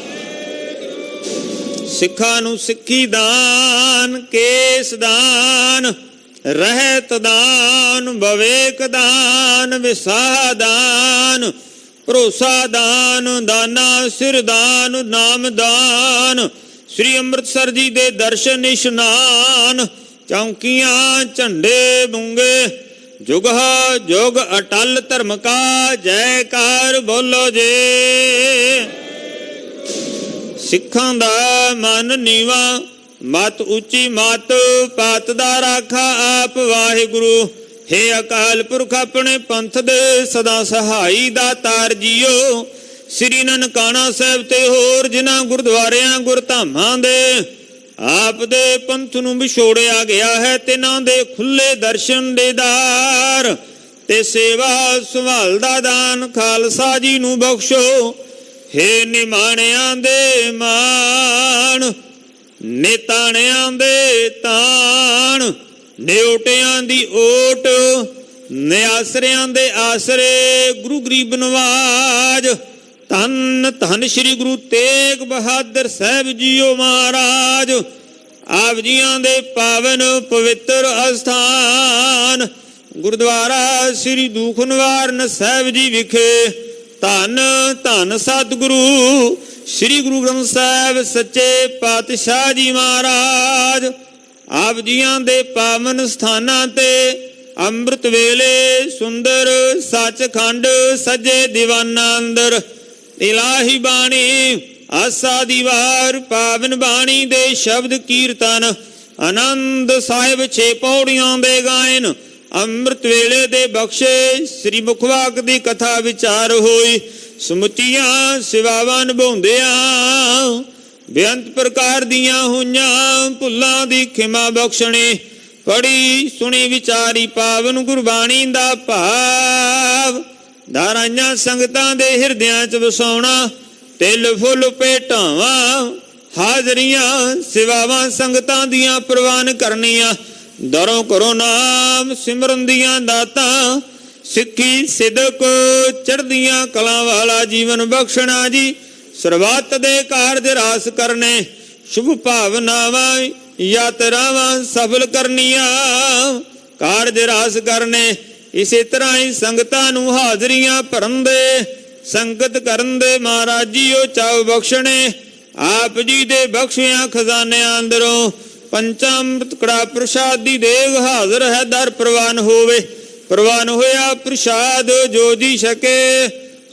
ਸਿੱਖਾਂ ਨੂੰ ਸਿੱਖੀ ਦਾਨ ਕੇਸ ਦਾਨ ਰਹਿਤ ਦਾਨ ਵਿਵੇਕ ਦਾਨ ਵਿਸਾਹ ਦਾਨ ਭਰੋਸਾ ਦਾਨ ਦਾਨਾ ਸਿਰ ਦਾਨ ਨਾਮ ਦਾਨ। ਸ੍ਰੀ ਅੰਮ੍ਰਿਤਸਰ ਜੀ ਦੇ ਦਰਸ਼ਨ ਇਸ਼ਨਾਨ ਚੌਂਕੀਆਂ ਝੰਡੇ ਬੁੰਗੇ ਜੁਗਹਾ ਜੁਗ ਅਟਲ ਧਰਮ ਕਾ ਜੈਕਾਰ ਬੋਲੋ ਜੇ। ਸਿੱਖਾਂ ਦਾ ਮਨ ਨੀਵਾ ਮਤ ਉੱਚੀ ਮਤ ਪਾਤ ਦਾ ਰਾਖਾ ਆਪ ਵਾਹਿਗੁਰੂ। ਹੇ ਅਕਾਲ ਪੁਰਖ ਆਪਣੇ ਪੰਥ ਦੇ ਸਦਾ ਸਹਾਈ ਦਾਤਾਰ ਜੀਓ। ਸ੍ਰੀ ਨਨਕਾਣਾ ਸਾਹਿਬ ਤੇ ਹੋਰ ਜਿਨ੍ਹਾਂ ਗੁਰਦੁਆਰਿਆਂ ਗੁਰਧਾਮਾਂ ਦੇ ਆਪ ਦੇ ਪੰਥ ਨੂੰ ਵਿਛੋੜਿਆ ਗਿਆ ਹੈ ਤਿਨਾਂ ਦੇ ਖੁੱਲੇ ਦਰਸ਼ਨ ਦੇਦਾਰ ਤੇ ਸੇਵਾ ਸੰਭਾਲ ਦਾ ਦਾਨ ਖਾਲਸਾ ਜੀ ਨੂੰ ਬਖਸ਼ੋ। ਹੇ ਨਿਮਾਣਿਆਂ ਦੇ ਮਾਣ ਨਿਤਾਣਿਆਂ ਦੇ ਤਾਣ ਨਿਉਟਿਆਂ ਦੀ ਓਟ ਨਿਆਸਰਿਆਂ ਦੇ ਆਸਰੇ ਗੁਰੂ ਗਰੀਬ ਨਵਾਜ। ਧੰਨ ਧੰਨ ਸ੍ਰੀ ਗੁਰੂ ਤੇਗ ਬਹਾਦਰ ਸਾਹਿਬ ਜੀਓ ਮਹਾਰਾਜ। ਆਪ ਜੀਆਂ ਦੇ ਪਾਵਨ ਪਵਿੱਤਰ ਅਸਥਾਨ ਗੁਰਦੁਆਰਾ ਸ੍ਰੀ ਦੂਖ ਨਿਵਾਰਨ ਸਾਹਿਬ ਜੀ ਵਿਖੇ ਧੰਨ ਧੰਨ ਸਤਿਗੁਰੂ ਸ੍ਰੀ ਗੁਰੂ ਗ੍ਰੰਥ ਸਾਹਿਬ ਸੱਚੇ ਪਾਤਸ਼ਾਹ ਜੀ ਮਹਾਰਾਜ। ਆਪ ਜੀਆਂ ਦੇ ਪਾਵਨ ਸਥਾਨਾਂ ਤੇ ਅੰਮ੍ਰਿਤ ਵੇਲੇ ਸੁੰਦਰ ਸੱਚਖੰਡ ਸਜੇ ਦੀਵਾਨਾਂ ਅੰਦਰ ਇਲਾਹੀ ਬਾਣੀ ਆਸਾ ਦੀ ਵਾਰ ਪਾਵਨ ਬਾਣੀ ਦੇ ਸ਼ਬਦ ਕੀਰਤਨ ਆਨੰਦ ਸਾਹਿਬ 6 ਪੌੜੀਆਂ ਦੇ ਗਾਇਨ ਅੰਮ੍ਰਿਤ ਵੇਲੇ ਦੇ ਬਖਸ਼ੇ ਸ੍ਰੀ ਮੁਖਵਾਕ ਦੀ ਕਥਾ ਵਿਚਾਰ ਹੋਈ। ਸਮੁੱਚੀਆਂ ਸੇਵਾਵਾਂ ਨਿਭਾਉਂਦਿਆਂ ਬੇਅੰਤ ਪ੍ਰਕਾਰ ਦੀਆਂ ਹੋਈਆਂ ਭੁੱਲਾਂ ਦੀ ਖਿਮਾ ਬਖਸ਼ਣੀ। ਪੜੀ ਸੁਣੀ ਵਿਚਾਰੀ ਪਾਵਨ ਗੁਰਬਾਣੀ ਦਾ ਭਾਵ ਧਾਰਾਈਆਂ ਸੰਗਤਾਂ ਦੇ ਹਿਰਦਿਆਂ 'ਚ ਵਸਾਉਣਾ। ਤਿਲ ਫੁੱਲ ਭੇਟਾਵਾਂ ਹਾਜ਼ਰੀਆਂ ਸੇਵਾਵਾਂ ਸੰਗਤਾਂ ਦੀਆਂ ਪ੍ਰਵਾਨ ਕਰਨੀਆਂ। ਦਰੋਂ ਕਰੋ ਨਾਮ ਸਿਮਰਨ ਦੀਆਂ ਦਾਤਾਂ ਸਿੱਖੀ ਸਿਦਕ ਚੜ੍ਹਦੀਆਂ ਕਲਾਂ ਵਾਲਾ ਜੀਵਨ ਬਖਸ਼ਣਾ ਜੀ। ਸਰਬੱਤ ਦੇ ਕਾਰਜ ਰਾਸ ਕਰਨੇ ਸ਼ੁਭ ਭਾਵਨਾਵਾਂ ਯਾਤਰਾਵਾਂ ਸਫਲ ਕਰਨੀਆਂ ਕਾਰਜ ਰਾਸ ਕਰਨੇ। ਇਸੇ ਤਰ੍ਹਾਂ ਹੀ ਸੰਗਤਾਂ ਨੂੰ ਹਾਜ਼ਰੀਆਂ ਭਰਨ ਦੇ ਸੰਗਤ ਕਰਨ ਦੇ ਮਹਾਰਾਜ ਜੀਓ ਚਾਉ ਬਖਸ਼ਣੇ। ਆਪ ਜੀ ਦੇ ਬਖਸ਼ਿਆਂ ਖਜ਼ਾਨਿਆਂ ਅੰਦਰੋਂ ਪੰਚਾਮ੍ਰਿਤ ਕੜਾ ਪ੍ਰਸ਼ਾਦ ਦੀ ਦੇਗ ਹਾਜ਼ਰ ਹੈ ਦਰ ਪ੍ਰਵਾਨ ਹੋਵੇ। ਪ੍ਰਵਾਨ ਹੋਇਆ ਪ੍ਰਸ਼ਾਦ ਜੋ ਜੀ ਛਕੇ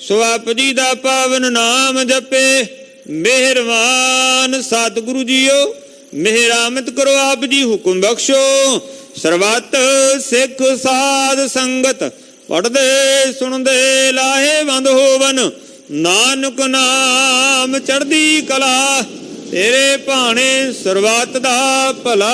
ਸੋ ਆਪ ਜੀ ਦਾ ਪਾਵਨ ਨਾਮ ਜਪੇ। ਮਿਹਰਬਾਨ ਸਤਿਗੁਰੂ ਜੀਓ ਮਿਹਰਾਮਤ ਕਰੋ ਆਪ ਜੀ ਹੁਕਮ ਬਖਸ਼ੋ। ਸਰਬੱਤ ਸਿੱਖ ਸਾਧ ਸੰਗਤ ਪੜ੍ਹਦੇ ਸੁਣਦੇ ਲਾਹੇਵੰਦ ਹੋਵਨ। ਨਾਨਕ ਨਾਮ ਚੜ੍ਹਦੀ ਕਲਾ ਤੇਰੇ ਭਾਣੇ ਸਰਬੱਤ ਦਾ ਭਲਾ।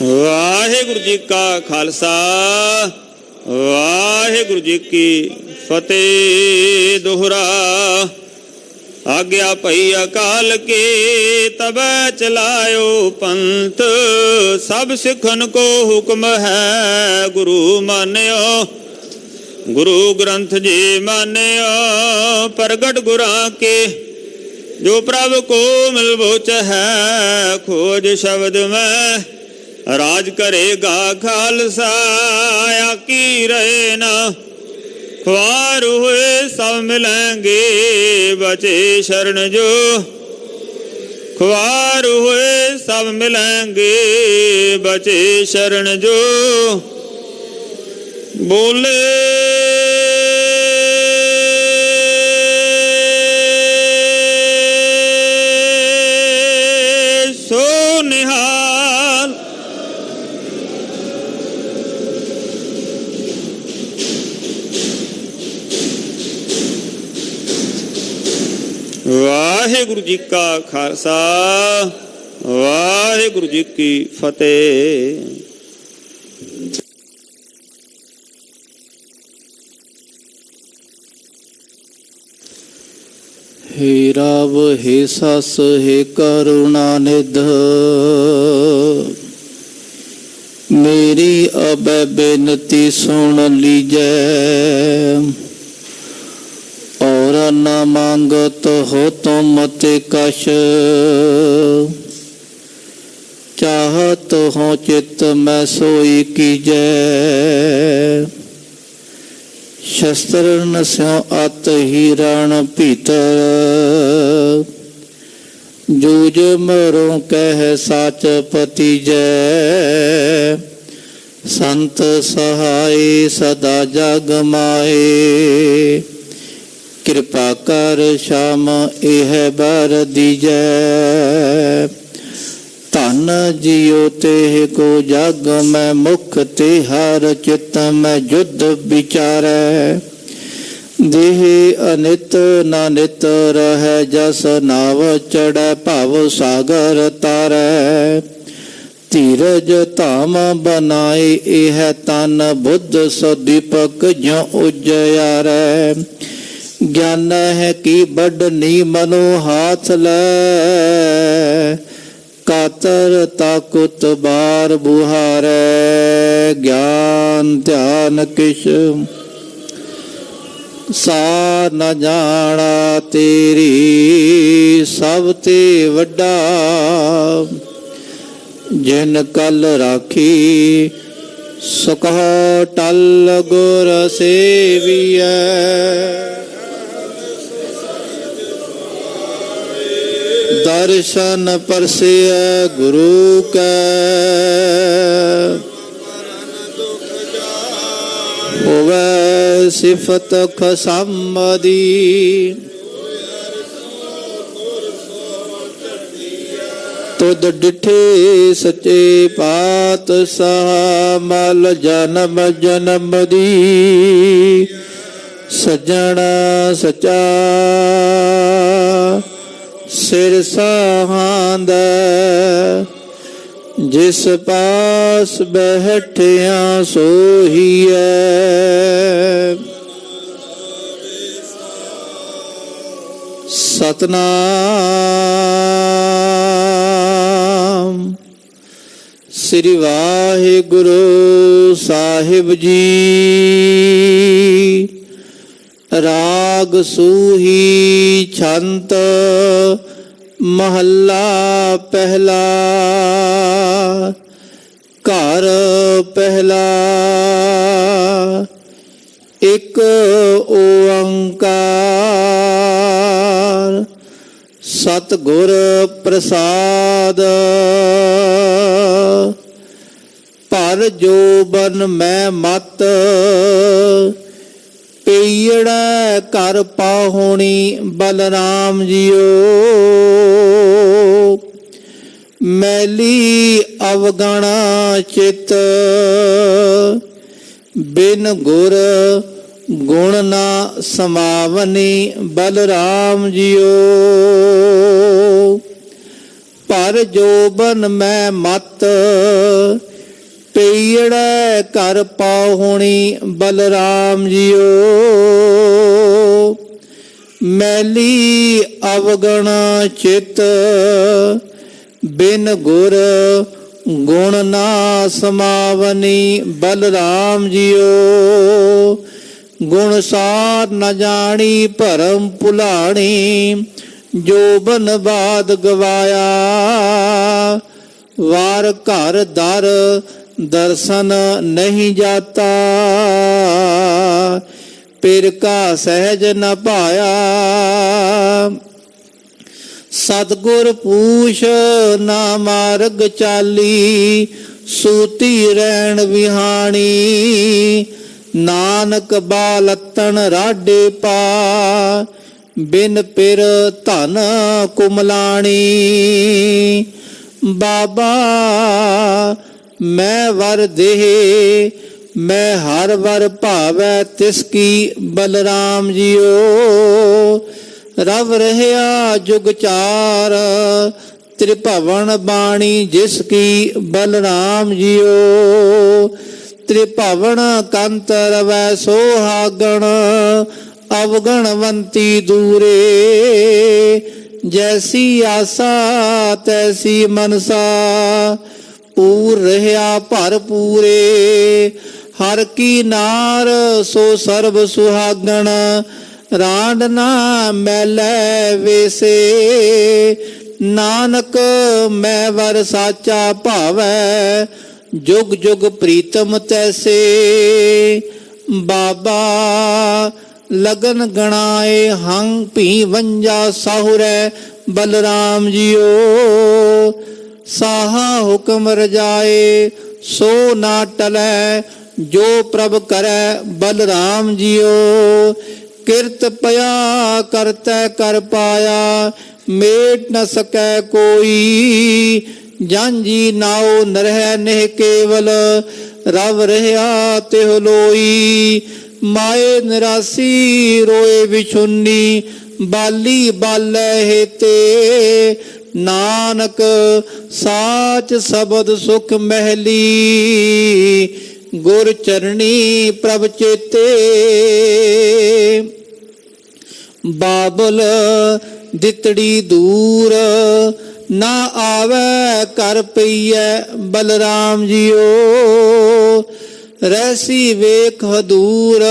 ਵਾਹਿਗੁਰੂ ਜੀ ਕਾ ਖਾਲਸਾ ਵਾਹਿਗੁਰੂ ਜੀ ਕੀ ਫਤਿਹ। ਦੋਹਰਾ ਆਗਿਆ ਭਈ ਅਕਾਲ ਕੇ ਤਬੈ ਚਲਾਇਓ ਪੰਥ। ਸਭ ਸਿੱਖਨ ਕੋ ਹੁਕਮ ਹੈ ਗੁਰੂ ਮਾਨਿਓ। ਗੁਰੂ ਗ੍ਰੰਥ ਜੀ ਮਾਨਿਓ ਪ੍ਰਗਟ ਗੁਰਾਂ ਕੇ ਜੋ ਪ੍ਰਭ ਕੋ ਮਿਲਬੋਚ ਹੈ। ਖੋਜ ਸ਼ਬਦ ਮੈਂ ਰਾਜ ਕਰੇਗਾ ਖਾਲਸਾ ਆਕੀ ਰਹੇ ਨਾ। ਖੁਆਰ ਹੋਏ ਸਭ ਮਿਲेंगे ਬਚੇ ਸ਼ਰਨ ਜੋ। ਖੁਆਰ ਹੋਏ ਸਭ ਮਿਲेंगे ਬਚੇ ਸ਼ਰਨ ਜੋ। ਬੋਲੇ ਸੋ ਨਿਹਾਲ। ਵਾਹਿਗੁਰੂ ਜੀ ਕਾ ਖਾਲਸਾ, ਵਾਹਿਗੁਰੂ ਜੀ ਕੀ ਫਤਿਹ। हे राव हे सस हे करुणा निध, मेरी अब बेनती सुन लीजै। और न मांगत हो तुम ते कछ, चाहत हो चित मैं सोई कीजै। शस्त्र नस्यों अत हिरण भीतर, जूझ मरों कह साच पति जय। संत सहाय सदा जग माए, कृपा कर श्याम एह बर दीजै। धन जियो तेह को जग में मुख तिहार, चित में युद्ध विचारै। देह अनित न नित रह, जस नाव चढ़ै भव सागर तारै। धीरज धाम बनाए एह तन, बुद्ध सदीपक ज्यों उजियारै। ज्ञान है कि बढ़नी मनो हाथ लै, कातर ताकुत बार बुहारै। ज्ञान ध्यान किश सा न जाना, तेरी सब ते वड्डा। जिन कल राखी सुख टल, गुर सेवियै। दर्शन परसिय गुरु कै, होवै सिफत खसमदी। तुद डिठे सचे पातशाह, मल जन्म जन्म दी। सज्जन सचा सिर सहांद, जिस पास बैठिया सोहिए। सतनाम श्री वाहिगुरु साहिब जी। राग सूही छंत महला पहला। घर पहला एक ओंकार, सतगुर प्रसाद। पर जोबन मैं मत, पेयड़ा कर पाहुणी बलराम जियो। मैली अवगणा चित, बिन गुर गुण ना समावनी बलराम जियो। पर जोबन मैं मत, पेयड़ा कर पाहुणी बलराम जियो। मैली अवगणा चित, बिन गुर गुण ना समावनी बलराम जियो। गुण सार न जानी भरम भुलाणी, जोबन बाद गवाया। वार घर दर दर्शन नहीं जाता, पिर का सहज न पाया। सतगुर पूछ ना मार्ग चाली, सूती रैन विहाणी। नानक बालतन राडे पा, बिन पिर धन कुमलाणी। बाबा मैं वर देह, मैं हर वर भावै तिसकी बलराम जियो। रव रहया जुग चार, त्रिभवन बाणी जिसकी बलराम जियो। त्रिभवन कंत रवै सोहागण, अवगणवंती दूरे। जैसी आसा तैसी मनसा, पूर रहया भर पूरे। हर की नार सो सर्व सुहागण, रांड ना मैलै वेसे। नानक मैं वर साचा भावै, जुग जुग प्रीतम तैसे। बाबा लगन गणाए हंग भी वंजा साहुरै, बलराम जियो। साहा हुक्म रजाए सो ना टलै, जो प्रभ करै बलराम जियो। किरत पया करतै कर पाया, मेट न सकै कोई। ਜਾਂਜੀ ਨਾਉ ਨਰਹਿ ਨਹਿ ਕੇਵਲ, ਰਵ ਰਹਿਆ ਤਿਹੁ ਲੋਈ। ਮਾਏ ਨਿਰਾਸੀ ਰੋਏ ਵਿਛੁੰਨੀ, ਬਾਲੀ ਬਾਲੈ ਹੇਤੇ। ਨਾਨਕ ਸਾਚ ਸ਼ਬਦ ਸੁਖ ਮਹਿਲੀ, ਗੁਰ ਚਰਣੀ ਪ੍ਰਭ ਚੇਤੇ। ਬਾਬਲ ਦਿਤੜੀ ਦੂਰ, ना आवे कर पईए बलराम जियो। रहसी वेख हदूर,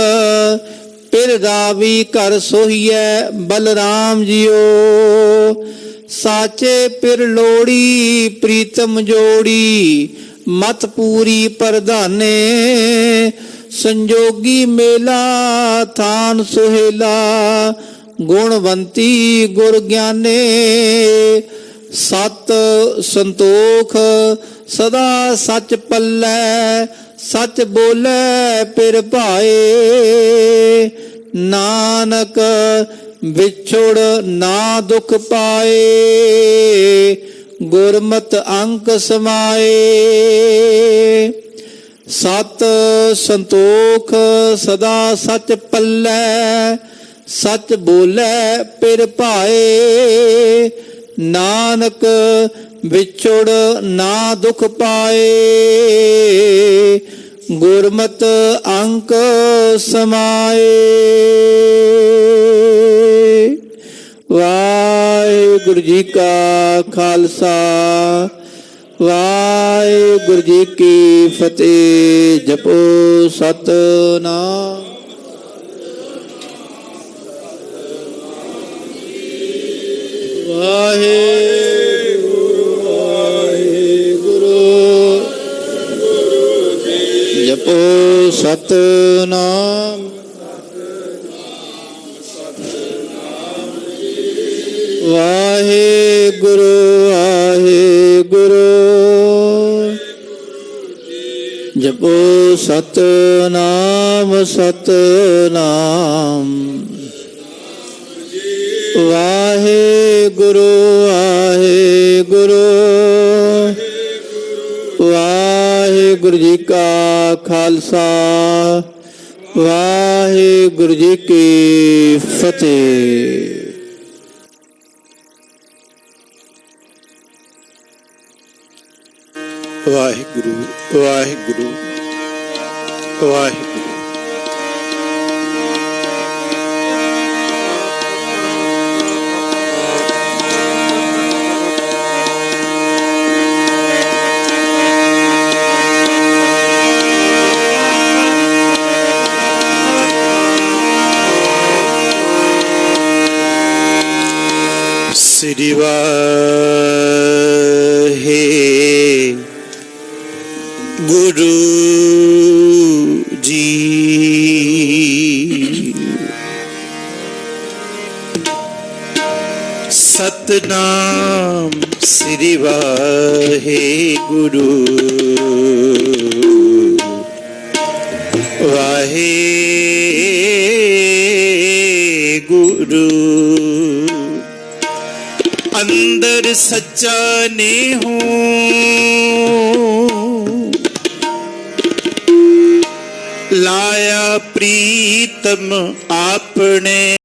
पिर रावी कर सोहिए बलराम जियो। साचे पिर लोड़ी प्रीतम जोड़ी, मत पूरी प्रधाने। संजोगी मेला थान सुहेला, गुणवंती गुर ज्ञाने। सत संतोख सदा सच पल्लै, सच बोले पिर भाए। नानक विछुड़ ना दुख पाए, गुरमत अंक समाए। सत संतोख सदा सच पल्लै, सच बोले पिर भाए। नानक विछुड़ ना दुख पाए, गुरमत अंक समाए। वाहिगुरु जी का खालसा, वाहिगुरु जी की फतेह। जपो सतनाम। वाहिगुरु वाहिगुरु, जपो सतनाम। वाहिगुरु वाहिगुरु, जपो सतनाम सतनाम। वाहिगुरु वाहिगुरु, वाहिगुरु जी का खालसा, वाहिगुरु जी की फतेह। वाहिगुरु वाहिगुरु वाहिगुरु। श्री वाहिगुरु जी। सतनाम श्री वाहिगुरु, वाहिगुरु। अंदर सच्चा ने हूँ, लाया प्रीतम आपने।